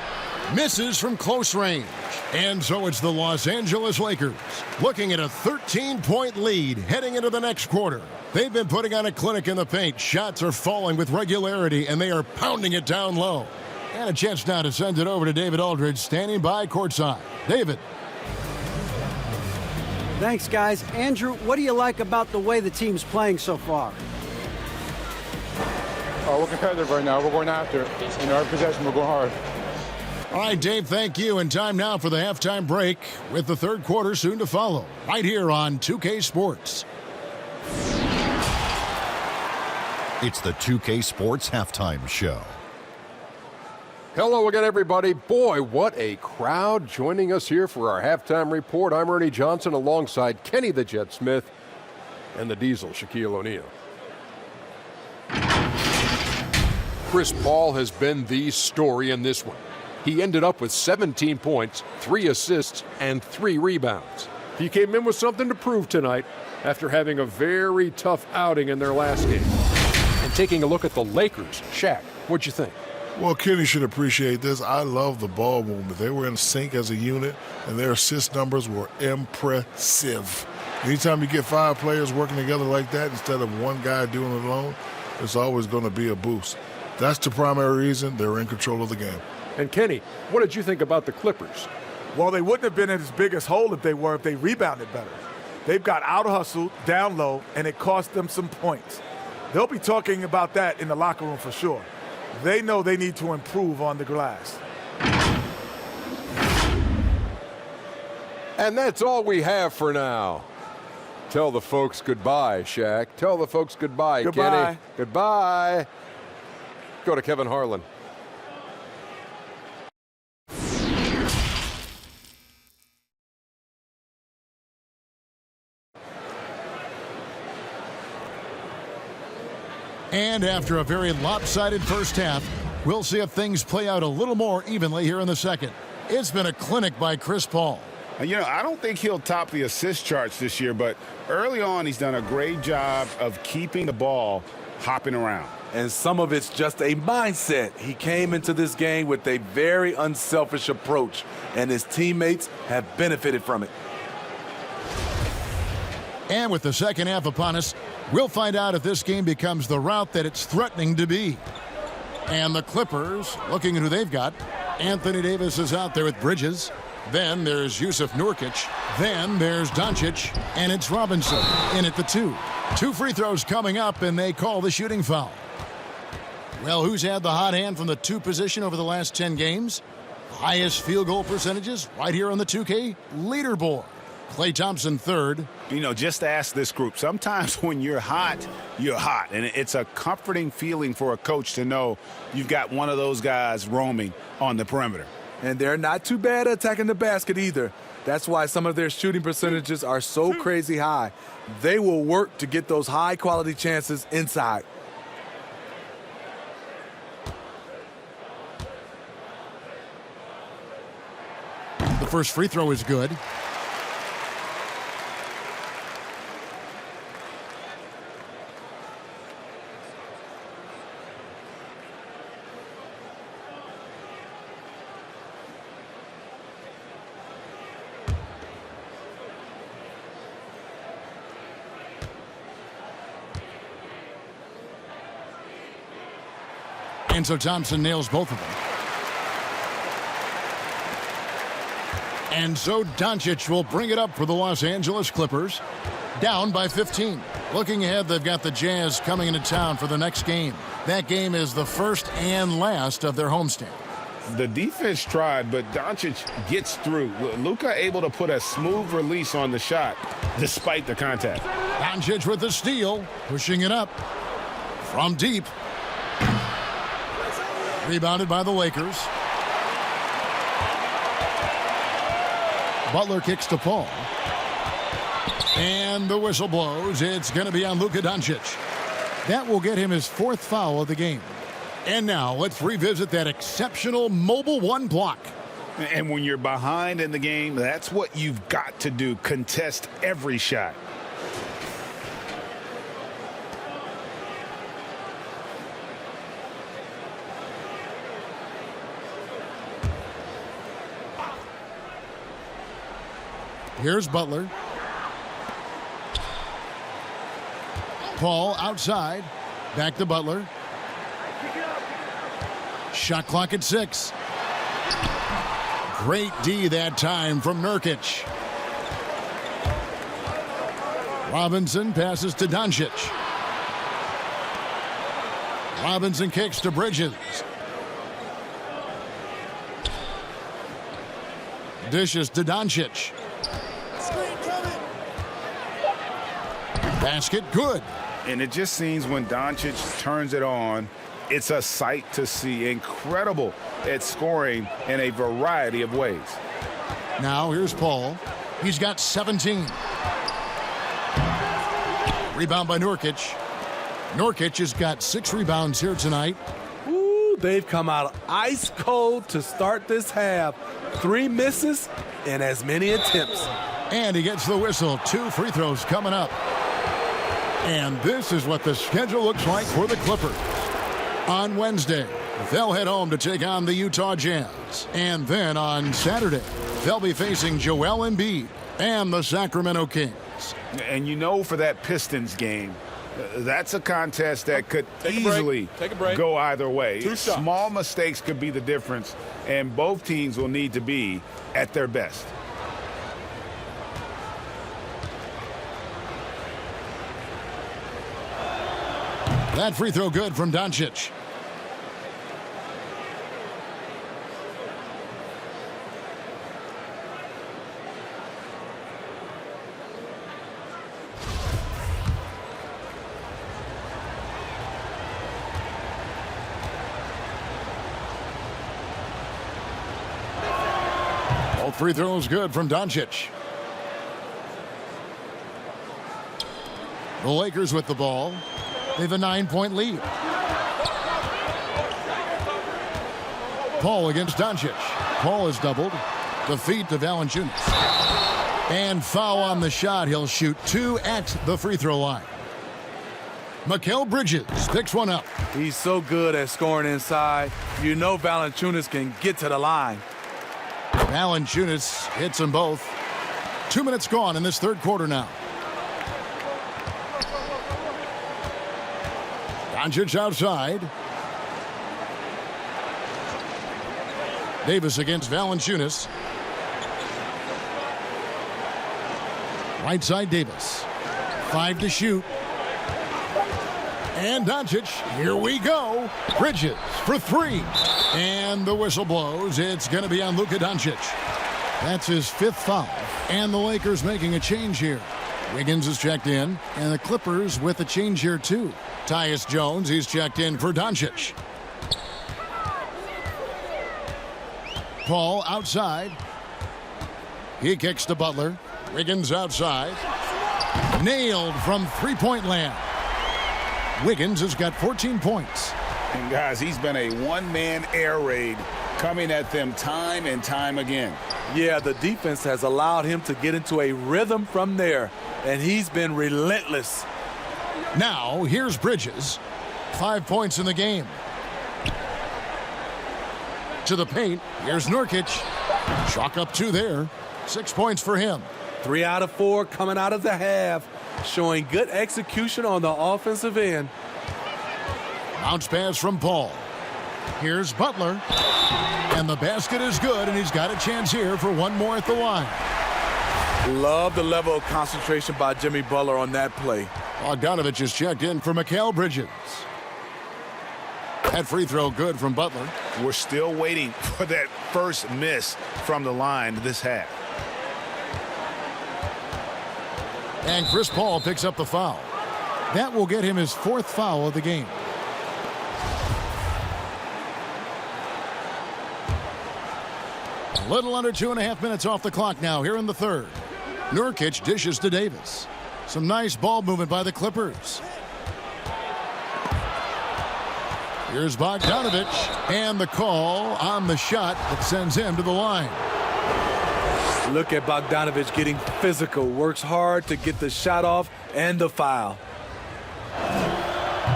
Misses from close range. And so it's the Los Angeles Lakers looking at a 13-point lead heading into the next quarter. They've been putting on a clinic in the paint. Shots are falling with regularity, and they are pounding it down low. And a chance now to send it over to David Aldridge, standing by courtside. David. Thanks, guys. Andrew, what do you like about the way the team's playing so far? We're competitive right now. We're going after it. In our possession, we're going hard. All right, Dave, thank you. And time now for the halftime break with the 3rd quarter soon to follow. Right here on 2K Sports. It's the 2K Sports Halftime Show. Hello again, everybody. Boy, what a crowd joining us here for our halftime report. I'm Ernie Johnson alongside Kenny the Jet Smith and the Diesel, Shaquille O'Neal. Chris Paul has been the story in this one. He ended up with 17 points, 3 assists, and 3 rebounds. He came in with something to prove tonight after having a very tough outing in their last game. And taking a look at the Lakers, Shaq, what'd you think? Well, Kenny should appreciate this. I love the ball movement. They were in sync as a unit, and their assist numbers were impressive. Anytime you get 5 players working together like that instead of one guy doing it alone, it's always going to be a boost. That's the primary reason they're in control of the game. And Kenny, what did you think about the Clippers? Well, they wouldn't have been in as big a hole if they rebounded better. They've got out-hustled, down low, and it cost them some points. They'll be talking about that in the locker room for sure. They know they need to improve on the glass. And that's all we have for now. Tell the folks goodbye, Shaq. Tell the folks goodbye, Goodbye. Kenny. Goodbye. Go to Kevin Harlan. And after a very lopsided first half, we'll see if things play out a little more evenly here in the second. It's been a clinic by Chris Paul. You know, I don't think he'll top the assist charts this year, but early on he's done a great job of keeping the ball hopping around. And some of it's just a mindset. He came into this game with a very unselfish approach, and his teammates have benefited from it. And with the second half upon us, we'll find out if this game becomes the route that it's threatening to be. And the Clippers, looking at who they've got. Anthony Davis is out there with Bridges. Then there's Yusuf Nurkic. Then there's Doncic. And it's Robinson in at the 2. 2 free throws coming up, and they call the shooting foul. Well, who's had the hot hand from the 2 position over the last 10 games? Highest field goal percentages right here on the 2K leaderboard. Klay Thompson third. You know, just ask this group. Sometimes when you're hot, and it's a comforting feeling for a coach to know you've got one of those guys roaming on the perimeter. And they're not too bad at attacking the basket either. That's why some of their shooting percentages are so crazy high. They will work to get those high-quality chances inside. The first free throw is good. And so Thompson nails both of them. And so Doncic will bring it up for the Los Angeles Clippers, down by 15. Looking ahead, they've got the Jazz coming into town for the next game. That game is the first and last of their homestand. The defense tried, but Doncic gets through. Luka able to put a smooth release on the shot despite the contact. Doncic with the steal, pushing it up from deep. Rebounded by the Lakers. Butler kicks to Paul. And the whistle blows. It's going to be on Luka Doncic. That will get him his 4th foul of the game. And now let's revisit that exceptional Mobile One block. And when you're behind in the game, that's what you've got to do. Contest every shot. Here's Butler. Paul outside. Back to Butler. Shot clock at 6. Great D that time from Nurkic. Robinson passes to Doncic. Robinson kicks to Bridges. Dishes to Doncic. Basket good. And it just seems when Doncic turns it on, it's a sight to see. Incredible at scoring in a variety of ways. Now here's Paul. He's got 17. Rebound by Nurkic. Nurkic has got 6 rebounds here tonight. Ooh, they've come out ice cold to start this half. 3 misses and as many attempts. And he gets the whistle. 2 free throws coming up. And this is what the schedule looks like for the Clippers. On Wednesday, they'll head home to take on the Utah Jazz. And then on Saturday, they'll be facing Joel Embiid and the Sacramento Kings. And you know, for that Pistons game, that's a contest that could easily go either way. Small mistakes could be the difference, and both teams will need to be at their best. That free throw good from Doncic. All free throws good from Doncic. The Lakers with the ball. They have a 9-point lead. Paul against Doncic. Paul is doubled. Defeat to Valanciunas. And foul on the shot. He'll shoot 2 at the free throw line. Mikal Bridges picks one up. He's so good at scoring inside. You know Valanciunas can get to the line. Valanciunas hits them both. 2 minutes gone in this third quarter now. Doncic outside. Davis against Valanciunas. Right side Davis. 5 to shoot. And Doncic, here we go. Bridges for 3. And the whistle blows. It's going to be on Luka Doncic. That's his 5th foul. And the Lakers making a change here. Wiggins is checked in, and the Clippers with a change here too. Tyus Jones, he's checked in for Doncic. Paul outside. He kicks to Butler. Wiggins outside. Nailed from three-point land. Wiggins has got 14 points. And guys, he's been a one-man air raid coming at them time and time again. Yeah, the defense has allowed him to get into a rhythm from there, and he's been relentless. Now, here's Bridges. 5 points in the game. To the paint, here's Nurkic. Chalk up 2 there. 6 points for him. 3 out of 4 coming out of the half, showing good execution on the offensive end. Bounce pass from Paul. Here's Butler. And the basket is good, and he's got a chance here for one more at the line. Love the level of concentration by Jimmy Butler on that play. Bogdanovich is checked in for Mikal Bridges. That free throw good from Butler. We're still waiting for that first miss from the line this half. And Chris Paul picks up the foul. That will get him his 4th foul of the game. A little under 2.5 minutes off the clock now here in the third. Nurkic dishes to Davis. Some nice ball movement by the Clippers. Here's Bogdanovich, and the call on the shot that sends him to the line. Look at Bogdanovich getting physical, works hard to get the shot off and the foul.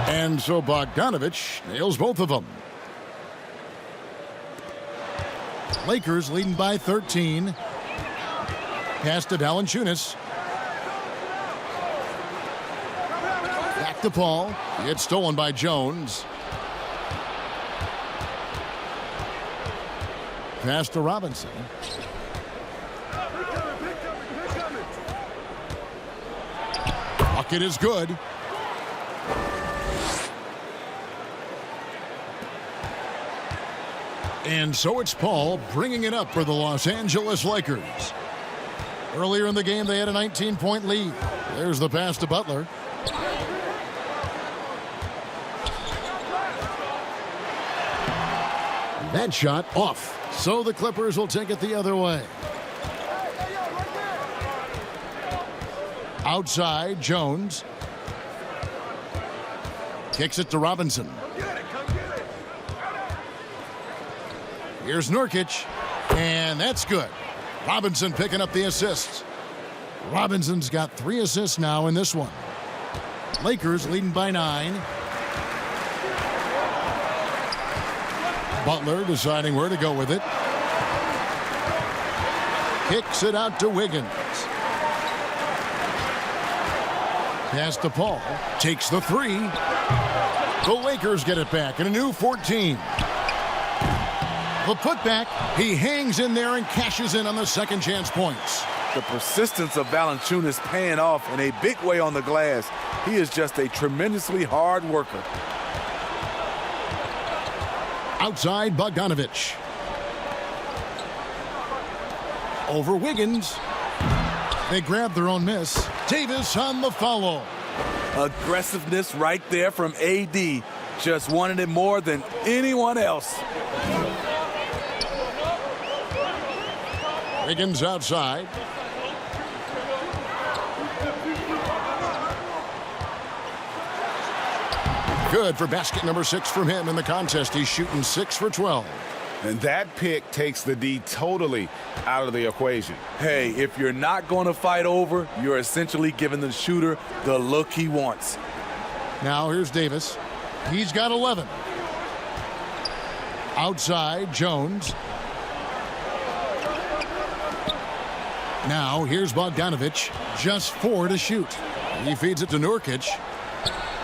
And so Bogdanovich nails both of them. Lakers leading by 13. Pass to Valanciunas. Back to Paul. It's stolen by Jones. Pass to Robinson. Bucket is good. And so it's Paul bringing it up for the Los Angeles Lakers. Earlier in the game, they had a 19-point lead. There's the pass to Butler. That shot off. So the Clippers will take it the other way. Outside, Jones. Kicks it to Robinson. Here's Nurkic, and that's good. Robinson picking up the assists. Robinson's got 3 assists now in this one. Lakers leading by 9. Butler deciding where to go with it. Kicks it out to Wiggins. Pass to Paul. Takes the 3. The Lakers get it back in a new 14. The putback, he hangs in there and cashes in on the second chance points. The persistence of Valanciunas paying off in a big way on the glass. He is just a tremendously hard worker. Outside, Bogdanovich. Over Wiggins. They grab their own miss. Davis on the follow. Aggressiveness right there from AD. Just wanted it more than anyone else. Wiggins outside. Good for basket number 6 from him in the contest. He's shooting 6 for 12. And that pick takes the D totally out of the equation. Hey, if you're not going to fight over, you're essentially giving the shooter the look he wants. Now here's Davis. He's got 11. Outside, Jones. Now here's Bogdanovich. Just 4 to shoot. He feeds it to Nurkic.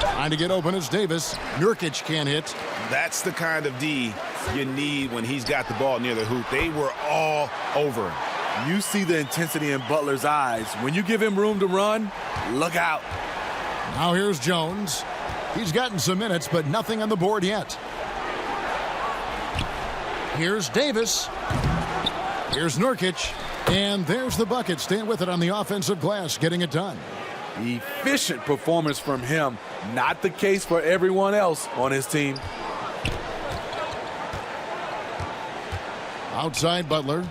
Trying to get open is Davis. Nurkic can't hit. That's the kind of D you need when he's got the ball near the hoop. They were all over him. You see the intensity in Butler's eyes. When you give him room to run, look out. Now here's Jones. He's gotten some minutes, but nothing on the board yet. Here's Davis. Here's Nurkic. And there's the bucket. Staying with it on the offensive glass, getting it done. Efficient performance from him. Not the case for everyone else on his team. Outside Butler.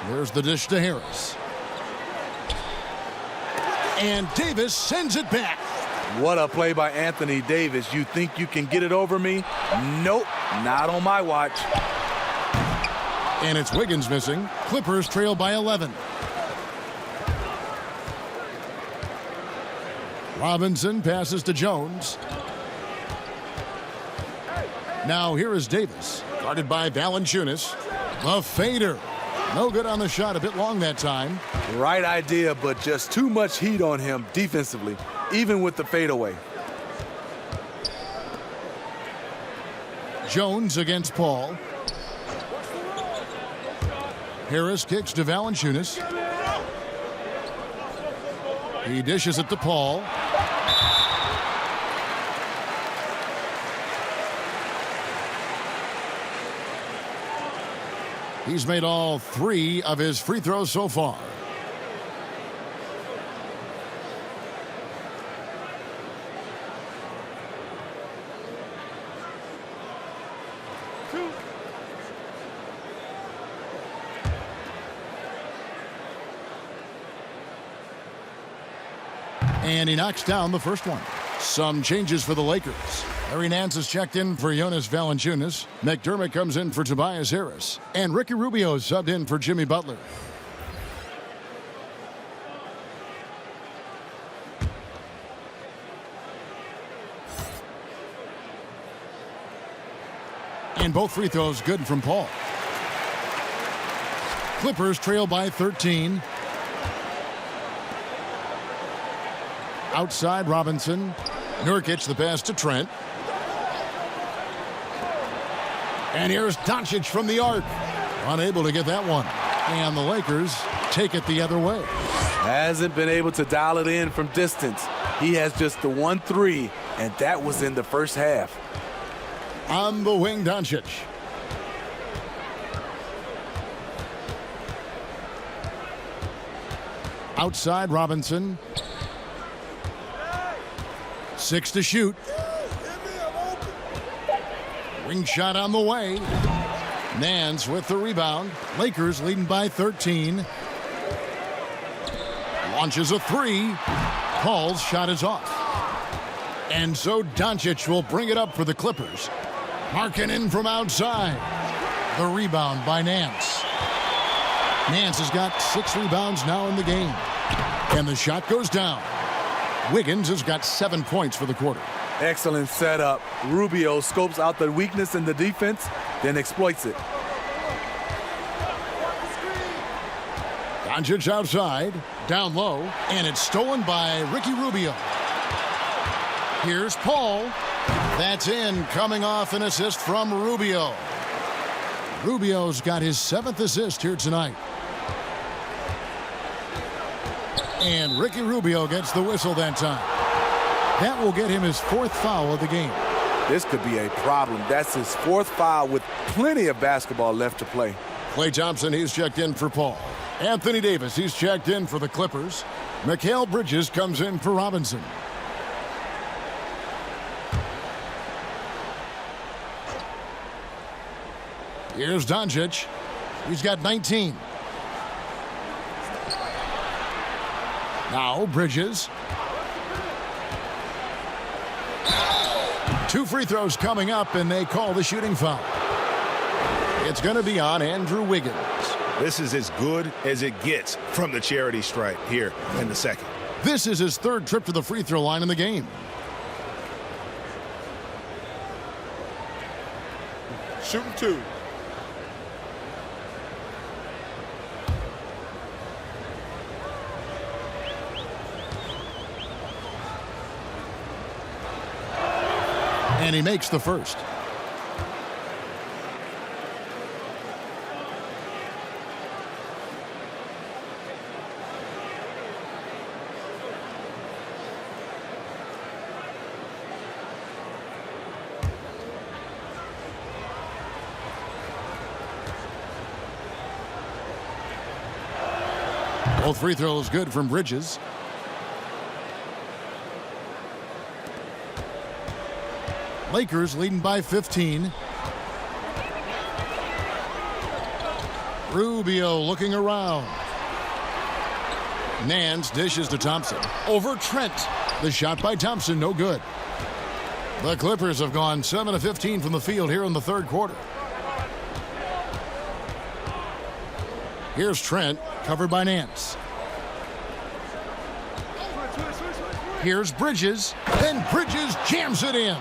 There's the dish to Harris. And Davis sends it back. What a play by Anthony Davis. You think you can get it over me? Nope, not on my watch. And it's Wiggins missing. Clippers trail by 11. Robinson passes to Jones. Now here is Davis, guarded by Valanciunas. The fader. No good on the shot, a bit long that time. Right idea, but just too much heat on him defensively, even with the fadeaway. Jones against Paul. Harris kicks to Valanciunas. He dishes it to Paul. He's made all 3 of his free throws so far. And he knocks down the first one. Some changes for the Lakers. Larry Nance is checked in for Jonas Valanciunas. McDermott comes in for Tobias Harris. And Ricky Rubio is subbed in for Jimmy Butler. And both free throws good from Paul. Clippers trail by 13. Outside Robinson. Nurkic the pass to Trent. And here's Doncic from the arc. Unable to get that one. And the Lakers take it the other way. Hasn't been able to dial it in from distance. He has just the 1-3, and that was in the first half. On the wing, Doncic. Outside Robinson. 6 to shoot. Wing shot on the way. Nance with the rebound. Lakers leading by 13. Launches a 3. Paul's shot is off. And so Doncic will bring it up for the Clippers. Markkanen from outside. The rebound by Nance. Nance has got 6 rebounds now in the game. And the shot goes down. Wiggins has got 7 points for the quarter. Excellent setup. Rubio scopes out the weakness in the defense, then exploits it. Doncic outside, down low, and it's stolen by Ricky Rubio. Here's Paul. That's in, coming off an assist from Rubio. Rubio's got his 7th assist here tonight. And Ricky Rubio gets the whistle that time. That will get him his 4th foul of the game. This could be a problem. That's his 4th foul with plenty of basketball left to play. Klay Thompson, he's checked in for Paul. Anthony Davis, he's checked in for the Clippers. Mikal Bridges comes in for Robinson. Here's Doncic. He's got 19. Now Bridges. 2 free throws coming up, and they call the shooting foul. It's going to be on Andrew Wiggins. This is as good as it gets from the charity stripe here in the second. This is his 3rd trip to the free throw line in the game. Shooting 2. And he makes the first. Both free throws good from Bridges. Lakers leading by 15. Rubio looking around. Nance dishes to Thompson. Over Trent. The shot by Thompson, no good. The Clippers have gone 7 of 15 from the field here in the third quarter. Here's Trent, covered by Nance. Here's Bridges, then Bridges jams it in.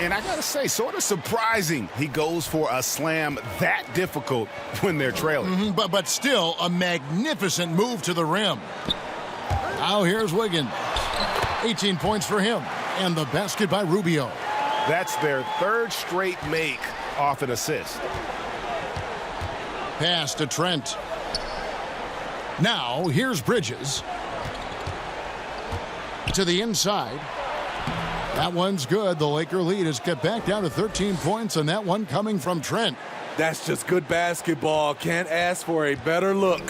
And I gotta say, sort of surprising he goes for a slam that difficult when they're trailing. But still a magnificent move to the rim. Now here's Wiggins. 18 points for him. And the basket by Rubio. That's their third straight make off an assist. Pass to Trent. Now here's Bridges. To the inside. That one's good. The Laker lead is kept back down to 13 points, and that one coming from Trent. That's just good basketball. Can't ask for a better look.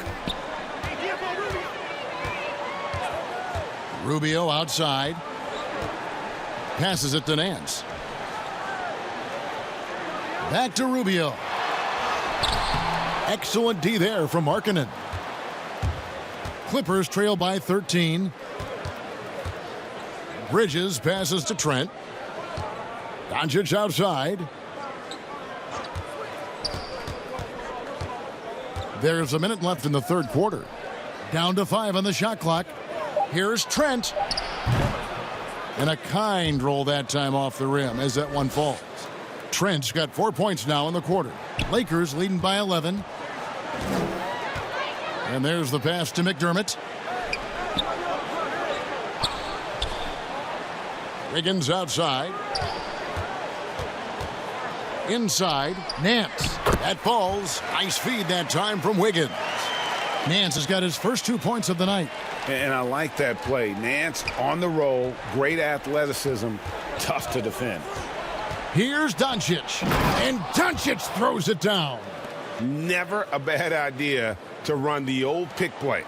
Rubio outside. Passes it to Nance. Back to Rubio. Excellent D there from Markkanen. Clippers trail by 13. Bridges passes to Trent. Doncic outside. There's a minute left in the third quarter. Down to 5 on the shot clock. Here's Trent. And a kind roll that time off the rim as that one falls. Trent's got 4 points now in the quarter. Lakers leading by 11. And there's the pass to McDermott. Wiggins outside. Inside, Nance. That falls. Nice feed that time from Wiggins. Nance has got his first 2 points of the night. And I like that play. Nance on the roll, great athleticism, tough to defend. Here's Doncic. And Doncic throws it down. Never a bad idea to run the old pick play.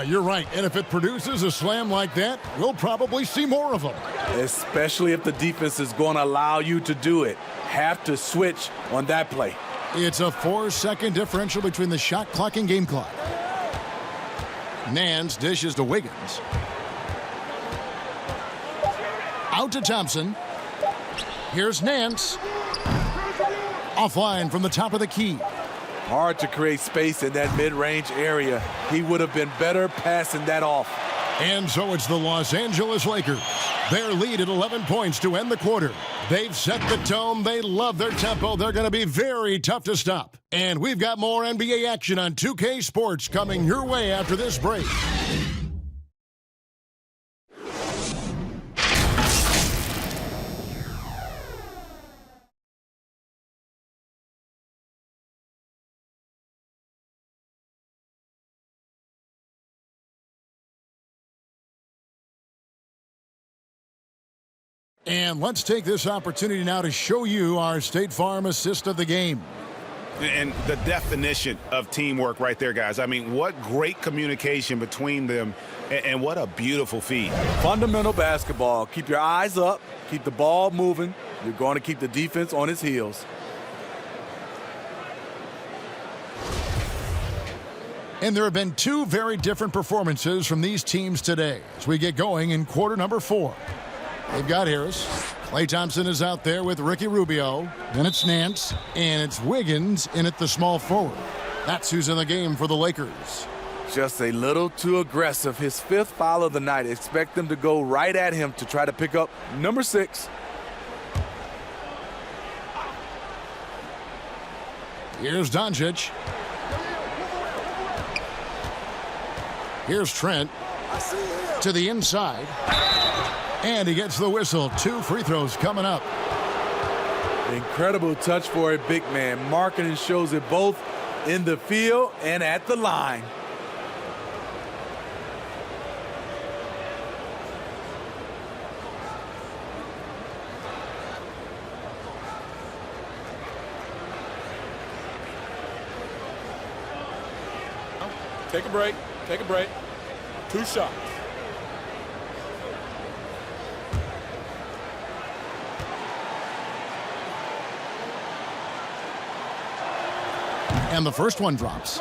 You're right. And if it produces a slam like that, we'll probably see more of them. Especially if the defense is going to allow you to do it. Have to switch on that play. It's a 4-second differential between the shot clock and game clock. Nance dishes to Wiggins. Out to Thompson. Here's Nance. Offline from the top of the key. Hard to create space in that mid-range area. He would have been better passing that off. And so it's the Los Angeles Lakers. Their lead at 11 points to end the quarter. They've set the tone. They love their tempo. They're going to be very tough to stop. And we've got more NBA action on 2K Sports coming your way after this break. And let's take this opportunity now to show you our State Farm assist of the game. And the definition of teamwork right there, guys. I mean, what great communication between them, and what a beautiful feed. Fundamental basketball. Keep your eyes up. Keep the ball moving. You're going to keep the defense on its heels. And there have been two very different performances from these teams today as we get going in quarter number 4. They've got Harris. Klay Thompson is out there with Ricky Rubio. Then it's Nance. And it's Wiggins in at the small forward. That's who's in the game for the Lakers. Just a little too aggressive. His 5th foul of the night. Expect them to go right at him to try to pick up number 6. Here's Doncic. Here's Trent. To the inside. And he gets the whistle. 2 free throws coming up. Incredible touch for a big man. Markkanen shows it both in the field and at the line. Take a break. Take a break. 2 shots. And the first one drops.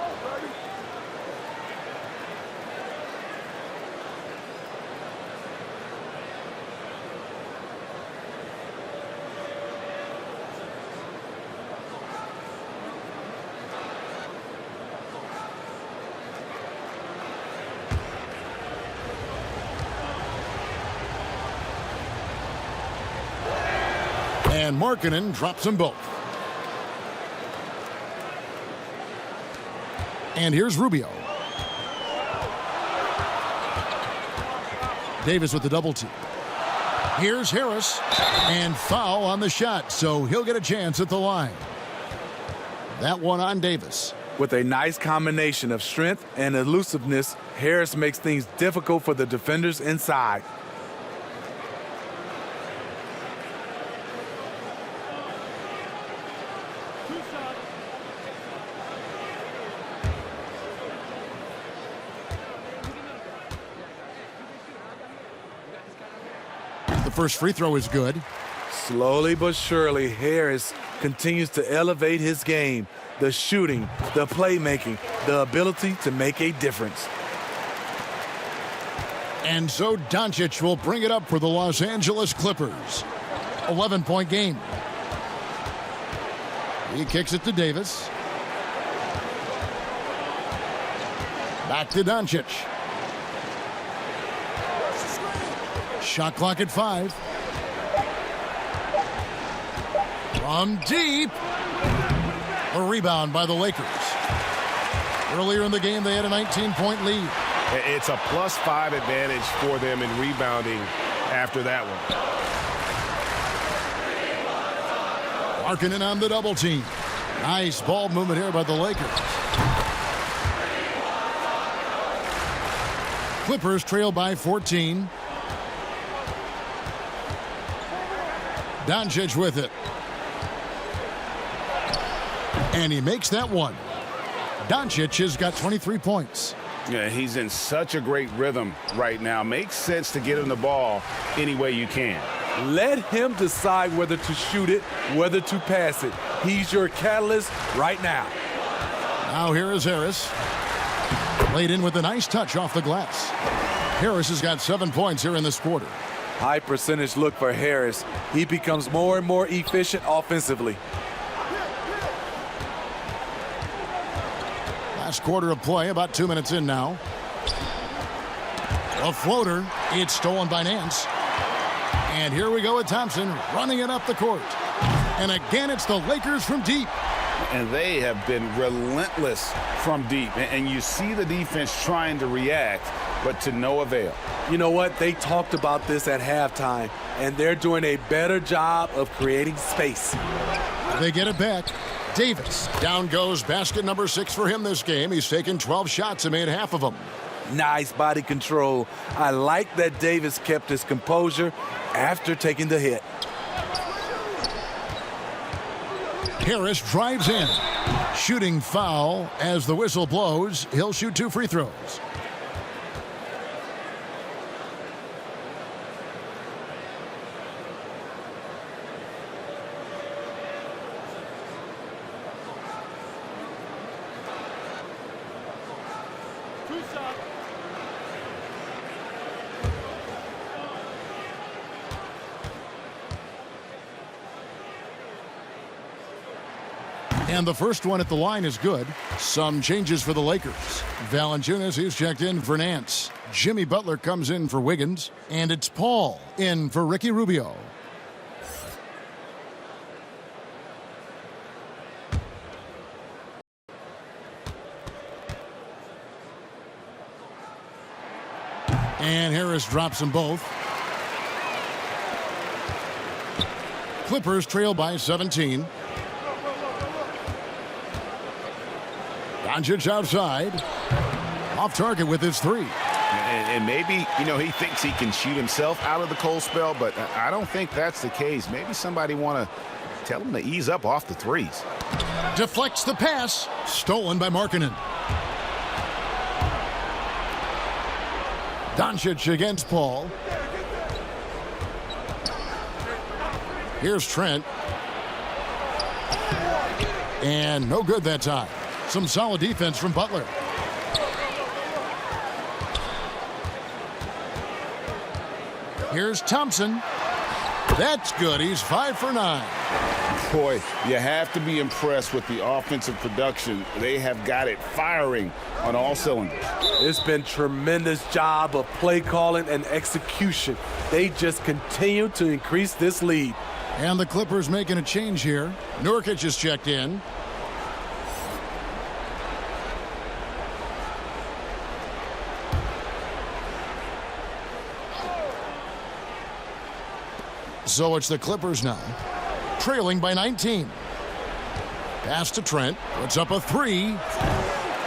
And Markkanen drops them both. And here's Rubio. Davis with the double team. Here's Harris. And foul on the shot, so he'll get a chance at the line. That one on Davis. With a nice combination of strength and elusiveness, Harris makes things difficult for the defenders inside. The first free throw is good. Slowly but surely, Harris continues to elevate his game. The shooting, the playmaking, the ability to make a difference. And so Doncic will bring it up for the Los Angeles Clippers. 11-point game. He kicks it to Davis. Back to Doncic. Shot clock at 5. From deep. A rebound by the Lakers. Earlier in the game, they had a 19-point lead. It's a +5 advantage for them in rebounding after that one. Markkanen on the double team. Nice ball movement here by the Lakers. Clippers trail by 14. Doncic with it. And he makes that one. Doncic has got 23 points. Yeah, he's in such a great rhythm right now. Makes sense to get him the ball any way you can. Let him decide whether to shoot it, whether to pass it. He's your catalyst right now. Now here is Harris. Laid in with a nice touch off the glass. Harris has got 7 points here in this quarter. High percentage look for Harris. He becomes more and more efficient offensively. Last quarter of play, about 2 minutes in now. A floater. It's stolen by Nance. And here we go with Thompson running it up the court. And again, it's the Lakers from deep. And they have been relentless from deep. And you see the defense trying to react, but to no avail. You know what? They talked about this at halftime, and they're doing a better job of creating space. They get it back. Davis. Down goes basket number 6 for him this game. He's taken 12 shots and made half of them. Nice body control. I like that Davis kept his composure after taking the hit. Harris drives in. Shooting foul as the whistle blows. He'll shoot 2 free throws. And the first one at the line is good. Some changes for the Lakers. Valanciunas, he's checked in for Nance. Jimmy Butler comes in for Wiggins. And it's Paul in for Ricky Rubio. And Harris drops them both. Clippers trail by 17. Doncic outside. Off target with his 3. And maybe, he thinks he can shoot himself out of the cold spell, but I don't think that's the case. Maybe somebody want to tell him to ease up off the threes. Deflects the pass. Stolen by Markkanen. Doncic against Paul. Here's Trent. And no good that time. Some solid defense from Butler. Here's Thompson. That's good. He's 5 for 9. Boy, you have to be impressed with the offensive production. They have got it firing on all cylinders. It's been tremendous job of play calling and execution. They just continue to increase this lead. And the Clippers making a change here. Nurkic is checked in. So it's the Clippers now, trailing by 19. Pass to Trent, puts up a 3.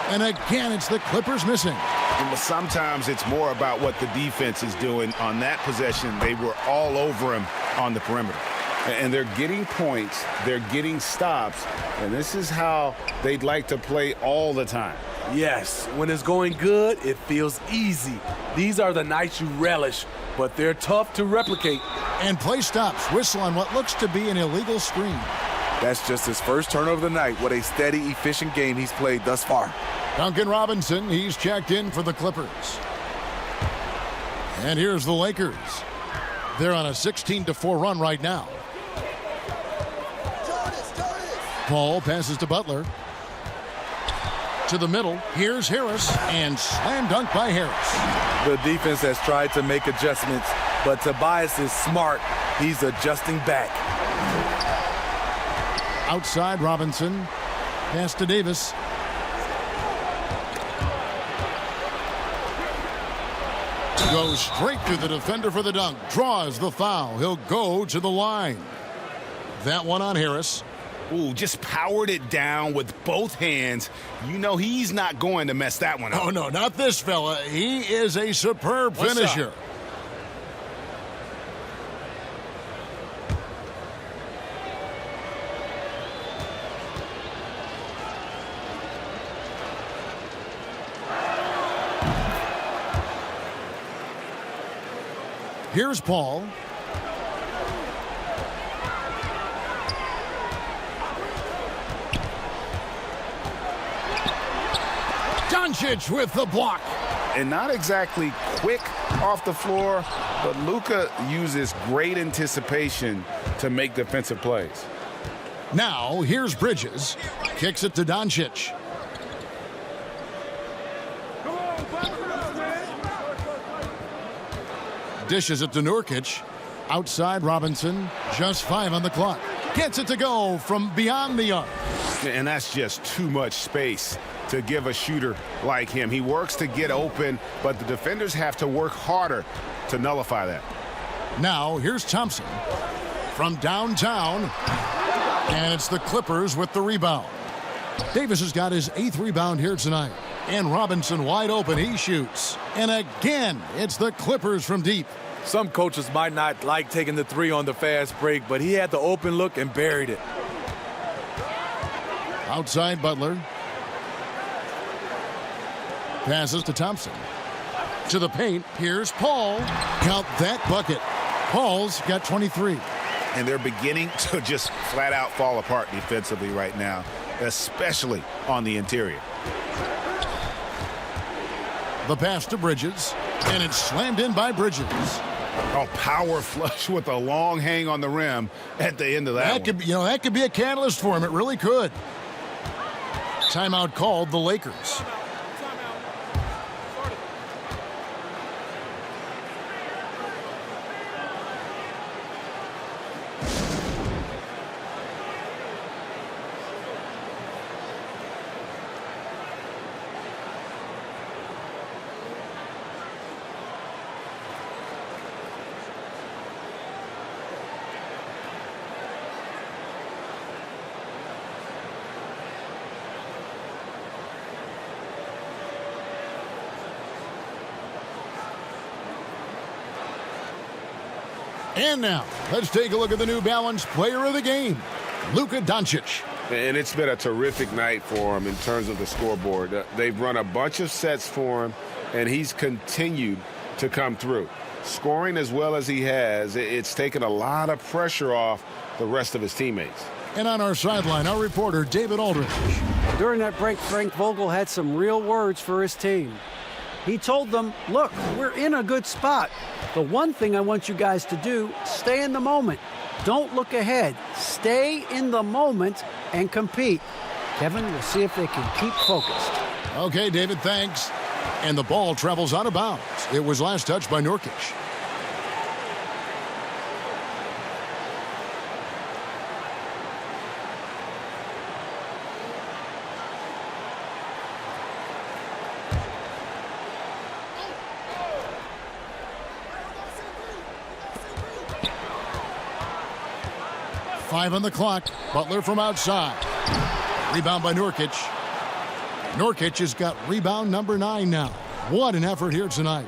And again, it's the Clippers missing. But sometimes it's more about what the defense is doing. On that possession, they were all over him on the perimeter. And they're getting points, they're getting stops, and this is how they'd like to play all the time. Yes, when it's going good, it feels easy. These are the nights you relish, but they're tough to replicate. And play stops. Whistle on what looks to be an illegal screen. That's just his first turnover of the night. What a steady, efficient game he's played thus far. Duncan Robinson, he's checked in for the Clippers. And here's the Lakers. They're on a 16-4 run right now. Paul passes to Butler. To the middle. Here's Harris. And slam dunk by Harris. The defense has tried to make adjustments, but Tobias is smart. He's adjusting back. Outside Robinson. Pass to Davis. Goes straight to the defender for the dunk. Draws the foul. He'll go to the line. That one on Harris. Ooh, just powered it down with both hands. You know he's not going to mess that one up. Oh, no, not this fella. He is a superb finisher. Here's Paul. Doncic with the block. And not exactly quick off the floor, but Luka uses great anticipation to make defensive plays. Now, here's Bridges. Kicks it to Doncic. Dishes it to Nurkic. Outside Robinson. Just 5 on the clock. Gets it to go from beyond the arc. And that's just too much space to give a shooter like him. He works to get open, but the defenders have to work harder to nullify that. Now, here's Thompson from downtown. And it's the Clippers with the rebound. Davis has got his 8th rebound here tonight. And Robinson wide open. He shoots. And again, it's the Clippers from deep. Some coaches might not like taking the 3 on the fast break, but he had the open look and buried it. Outside Butler. Passes to Thompson. To the paint. Here's Paul. Count that bucket. Paul's got 23. And they're beginning to just flat out fall apart defensively right now, especially on the interior. The pass to Bridges. And it's slammed in by Bridges. A power flush with a long hang on the rim at the end of that could be, that could be a catalyst for him. It really could. Timeout called the Lakers. And now, let's take a look at the New Balance player of the game, Luka Doncic. And it's been a terrific night for him in terms of the scoreboard. They've run a bunch of sets for him, and he's continued to come through. Scoring as well as he has, it's taken a lot of pressure off the rest of his teammates. And on our sideline, our reporter, David Aldridge. During that break, Frank Vogel had some real words for his team. He told them, look, we're in a good spot. The one thing I want you guys to do, stay in the moment. Don't look ahead. Stay in the moment and compete. Kevin, we'll see if they can keep focused. Okay, David, thanks. And the ball travels out of bounds. It was last touched by Nurkic. Five on the clock. Butler from outside. Rebound by Nurkic. Nurkic has got rebound number 9 now. What an effort here tonight.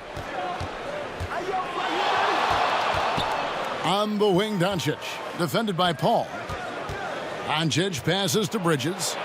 On the wing, Doncic. Defended by Paul. Doncic passes to Bridges.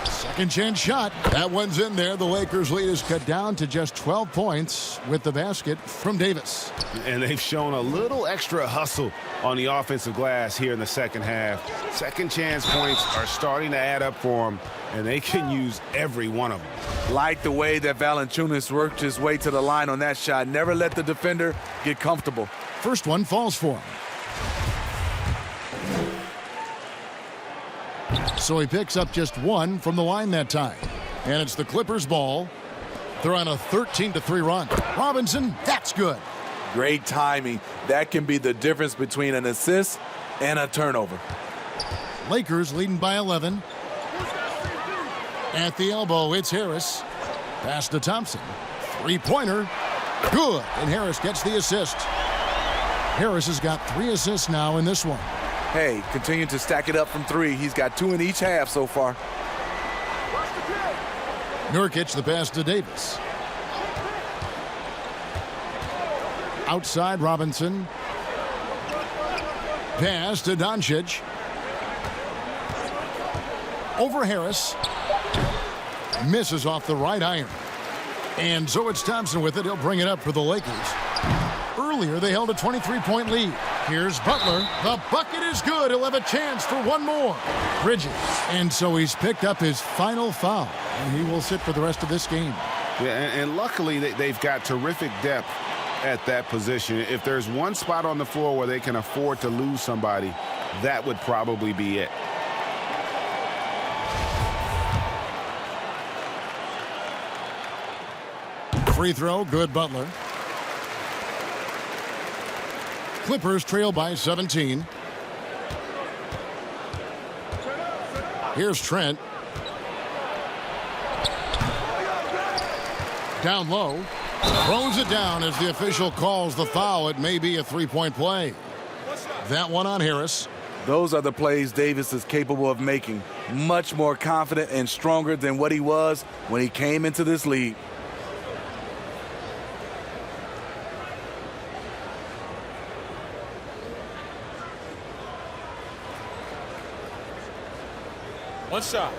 Second chance shot. That one's in there. The Lakers' lead is cut down to just 12 points with the basket from Davis. And they've shown a little extra hustle on the offensive glass here in the second half. Second chance points are starting to add up for them, and they can use every one of them. Like the way that Valanciunas worked his way to the line on that shot. Never let the defender get comfortable. First one falls for him. So he picks up just one from the line that time. And it's the Clippers' ball. They're on a 13-3 run. Robinson, that's good. Great timing. That can be the difference between an assist and a turnover. Lakers leading by 11. At the elbow, it's Harris. Pass to Thompson. Three-pointer. Good. And Harris gets the assist. Harris has got 3 assists now in this one. Hey, continue to stack it up from 3. He's got 2 in each half so far. Nurkic, the pass to Davis. Outside, Robinson. Pass to Doncic. Over Harris. Misses off the right iron. And so it's Thompson with it. He'll bring it up for the Lakers. Earlier, they held a 23-point lead. Here's Butler. The bucket is good. He'll have a chance for one more. Bridges. And so he's picked up his final foul. And he will sit for the rest of this game. Yeah, and luckily they've got terrific depth at that position. If there's one spot on the floor where they can afford to lose somebody, that would probably be it. Free throw, good Butler. Clippers trail by 17. Here's Trent. Down low. Throws it down as the official calls the foul. It may be a three-point play. That one on Harris. Those are the plays Davis is capable of making. Much more confident and stronger than what he was when he came into this league. One shot.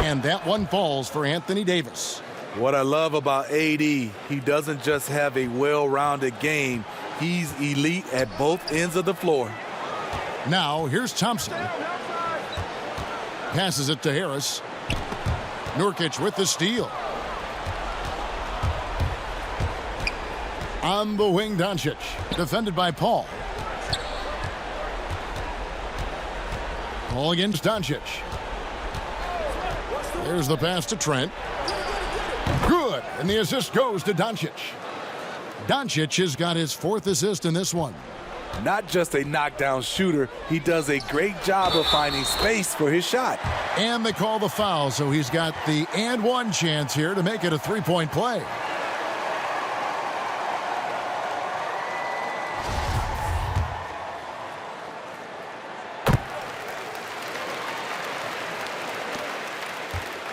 And that one falls for Anthony Davis. What I love about AD, he doesn't just have a well-rounded game. He's elite at both ends of the floor. Now, here's Thompson. Passes it to Harris. Nurkic with the steal. On the wing, Doncic. Defended by Paul. Paul against Doncic. There's the pass to Trent. Good. And the assist goes to Doncic. Doncic has got his 4th assist in this one. Not just a knockdown shooter, he does a great job of finding space for his shot. And they call the foul, so he's got the and one chance here to make it a three-point play.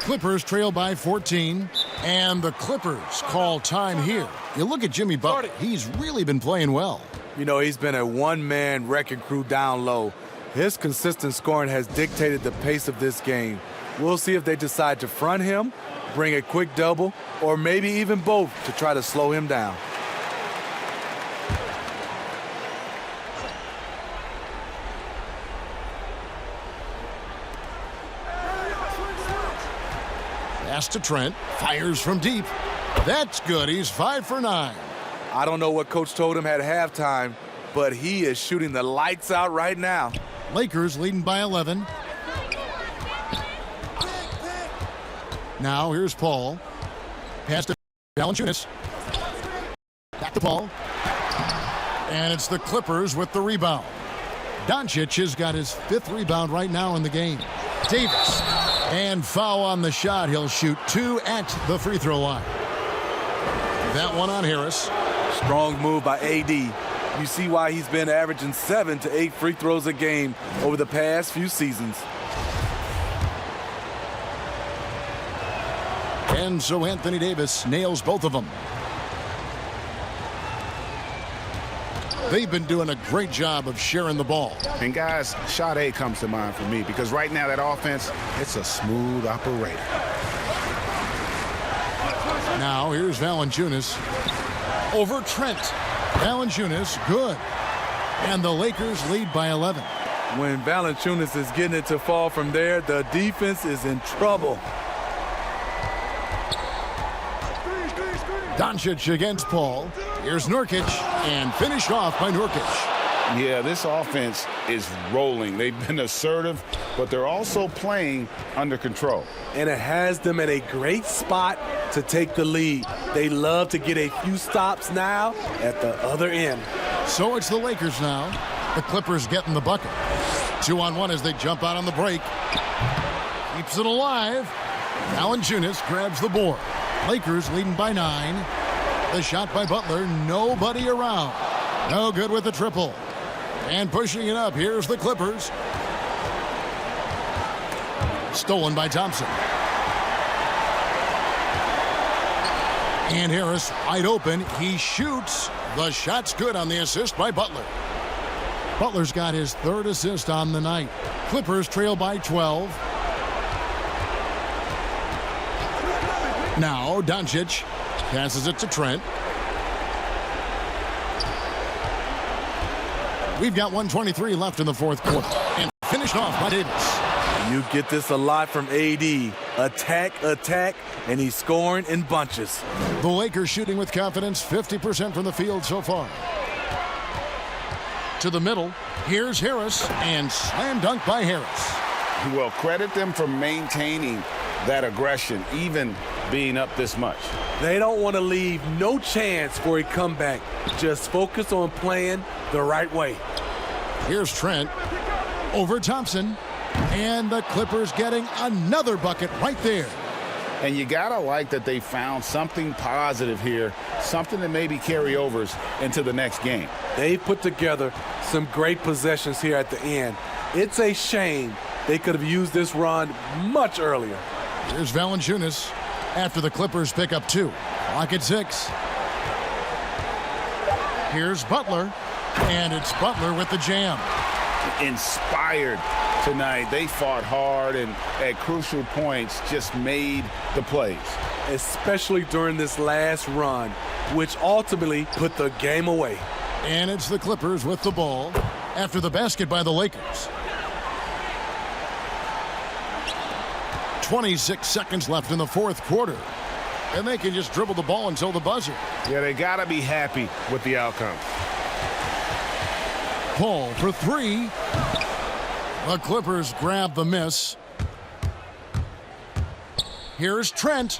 Clippers trail by 14, and the Clippers call time here. You look at Jimmy Butler, he's really been playing well. You know, he's been a one-man wrecking crew down low. His consistent scoring has dictated the pace of this game. We'll see if they decide to front him, bring a quick double, or maybe even both to try to slow him down. Pass to Trent. Fires from deep. That's good. He's 5 for 9. I don't know what Coach told him at halftime, but he is shooting the lights out right now. Lakers leading by 11. Now here's Paul. Pass to Valanciunas. Back to Paul. And it's the Clippers with the rebound. Doncic has got his 5th rebound right now in the game. Davis. And foul on the shot. He'll shoot 2 at the free throw line. That one on Harris. Strong move by AD. You see why he's been averaging 7 to 8 free throws a game over the past few seasons. And so Anthony Davis nails both of them. They've been doing a great job of sharing the ball. And guys, shot A comes to mind for me because right now that offense, it's a smooth operator. Now here's Valanciunas over Trent. Valanciunas, good. And the Lakers lead by 11. When Valanciunas is getting it to fall from there, the defense is in trouble. Doncic against Paul. Here's Nurkic, and finished off by Nurkic. Yeah, this offense is rolling. They've been assertive, but they're also playing under control. And it has them in a great spot to take the lead. They love to get a few stops now at the other end. So it's the Lakers now. The Clippers getting the bucket. 2-on-1 as they jump out on the break. Keeps it alive. Valanciunas grabs the board. Lakers leading by 9. The shot by Butler, nobody around. No good with the triple. And pushing it up, here's the Clippers. Stolen by Thompson. And Harris wide open. He shoots. The shot's good on the assist by Butler. Butler's got his 3rd assist on the night. Clippers trail by 12. Now Doncic passes it to Trent. We've got 1:23 left in the 4th quarter. And finished off by Davis. You get this a lot from AD. Attack, attack, and he's scoring in bunches. The Lakers shooting with confidence, 50% from the field so far. To the middle, here's Harris, and slam dunk by Harris. Well, credit them for maintaining that aggression, even being up this much. They don't want to leave no chance for a comeback. Just focus on playing the right way. Here's Trent over Thompson, and the Clippers getting another bucket right there. And you gotta like that they found something positive here, something that maybe carry overs into the next game. They put together some great possessions here at the end. It's a shame they could have used this run much earlier. Here's Valanciunas after the Clippers pick up 2. Clock at 6. Here's Butler, and it's Butler with the jam. Inspired tonight. They fought hard and at crucial points just made the plays. Especially during this last run, which ultimately put the game away. And it's the Clippers with the ball after the basket by the Lakers. 26 seconds left in the 4th quarter. And they can just dribble the ball until the buzzer. Yeah, they got to be happy with the outcome. Paul for 3. The Clippers grab the miss. Here's Trent.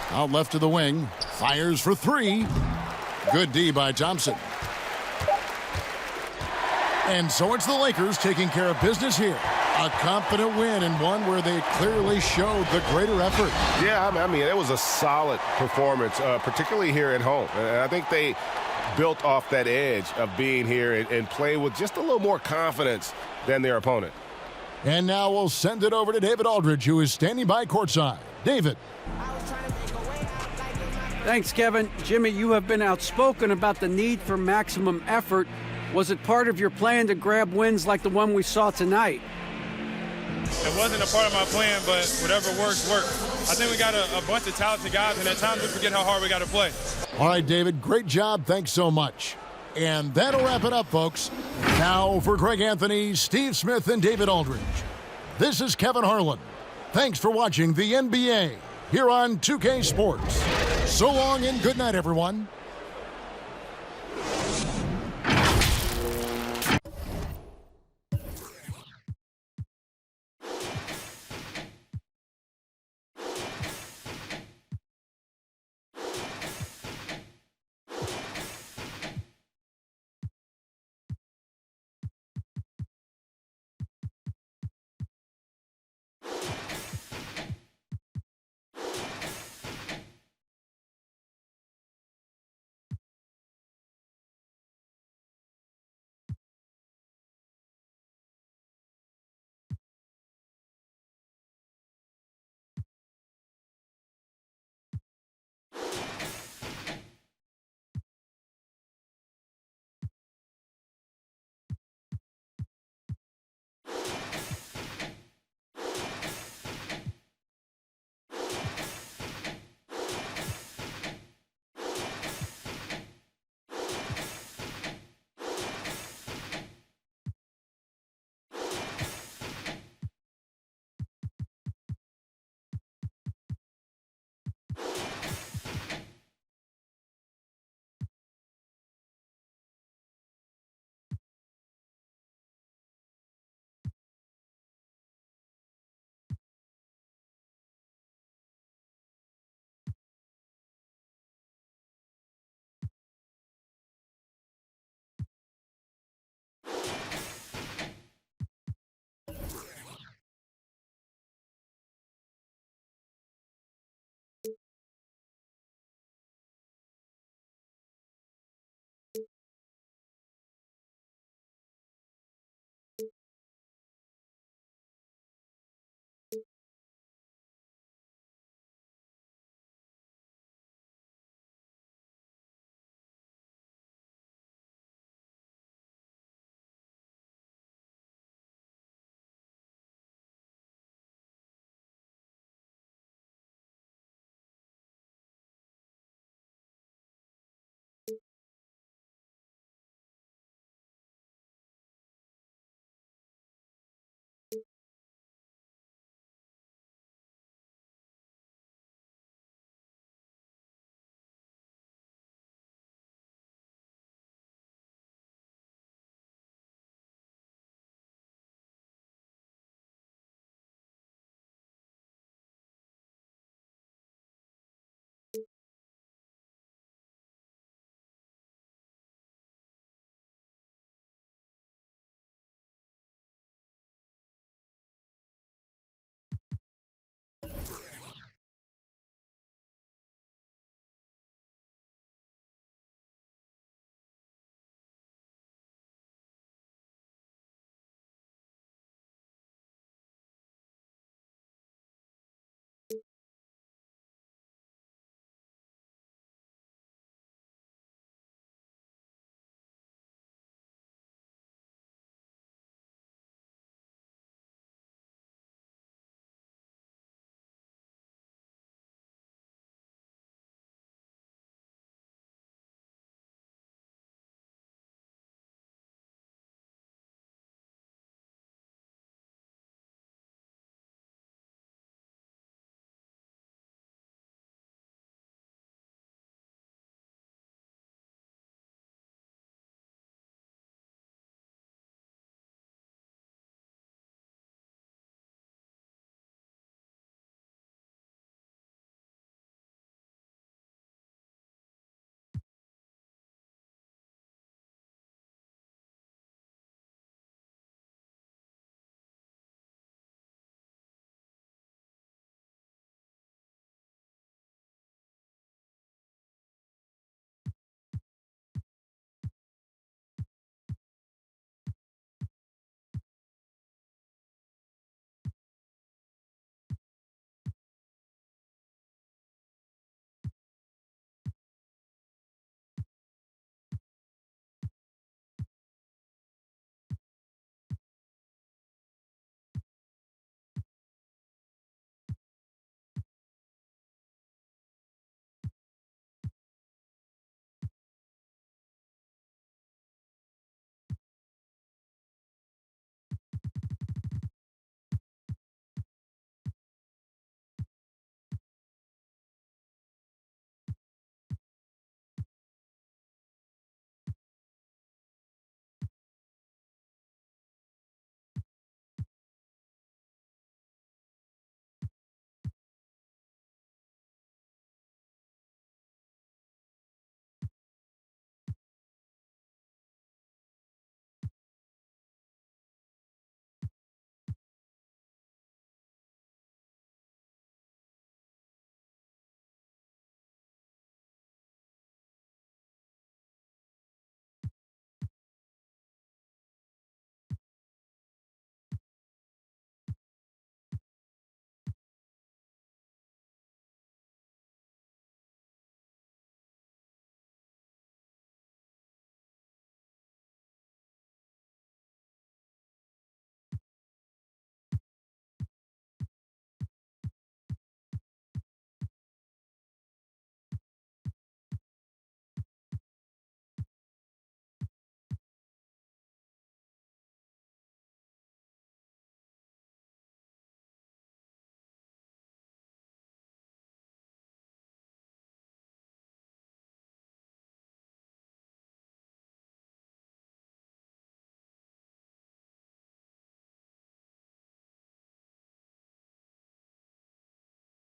Out left to the wing. Fires for 3. Good D by Thompson. And so it's the Lakers taking care of business here. A confident win, and one where they clearly showed the greater effort. Yeah, I mean, it was a solid performance, particularly here at home. And I think they built off that edge of being here and play with just a little more confidence than their opponent. And now we'll send it over to David Aldridge, who is standing by courtside. David. Thanks, Kevin. Jimmy, you have been outspoken about the need for maximum effort. Was it part of your plan to grab wins like the one we saw tonight? It wasn't a part of my plan, but whatever works, works. I think we got a bunch of talented guys, and at times we forget how hard we got to play. All right, David, great job. Thanks so much. And that'll wrap it up, folks. Now for Greg Anthony, Steve Smith, and David Aldridge, this is Kevin Harlan Thanks for watching the NBA here on 2K Sports. So long and good night, everyone.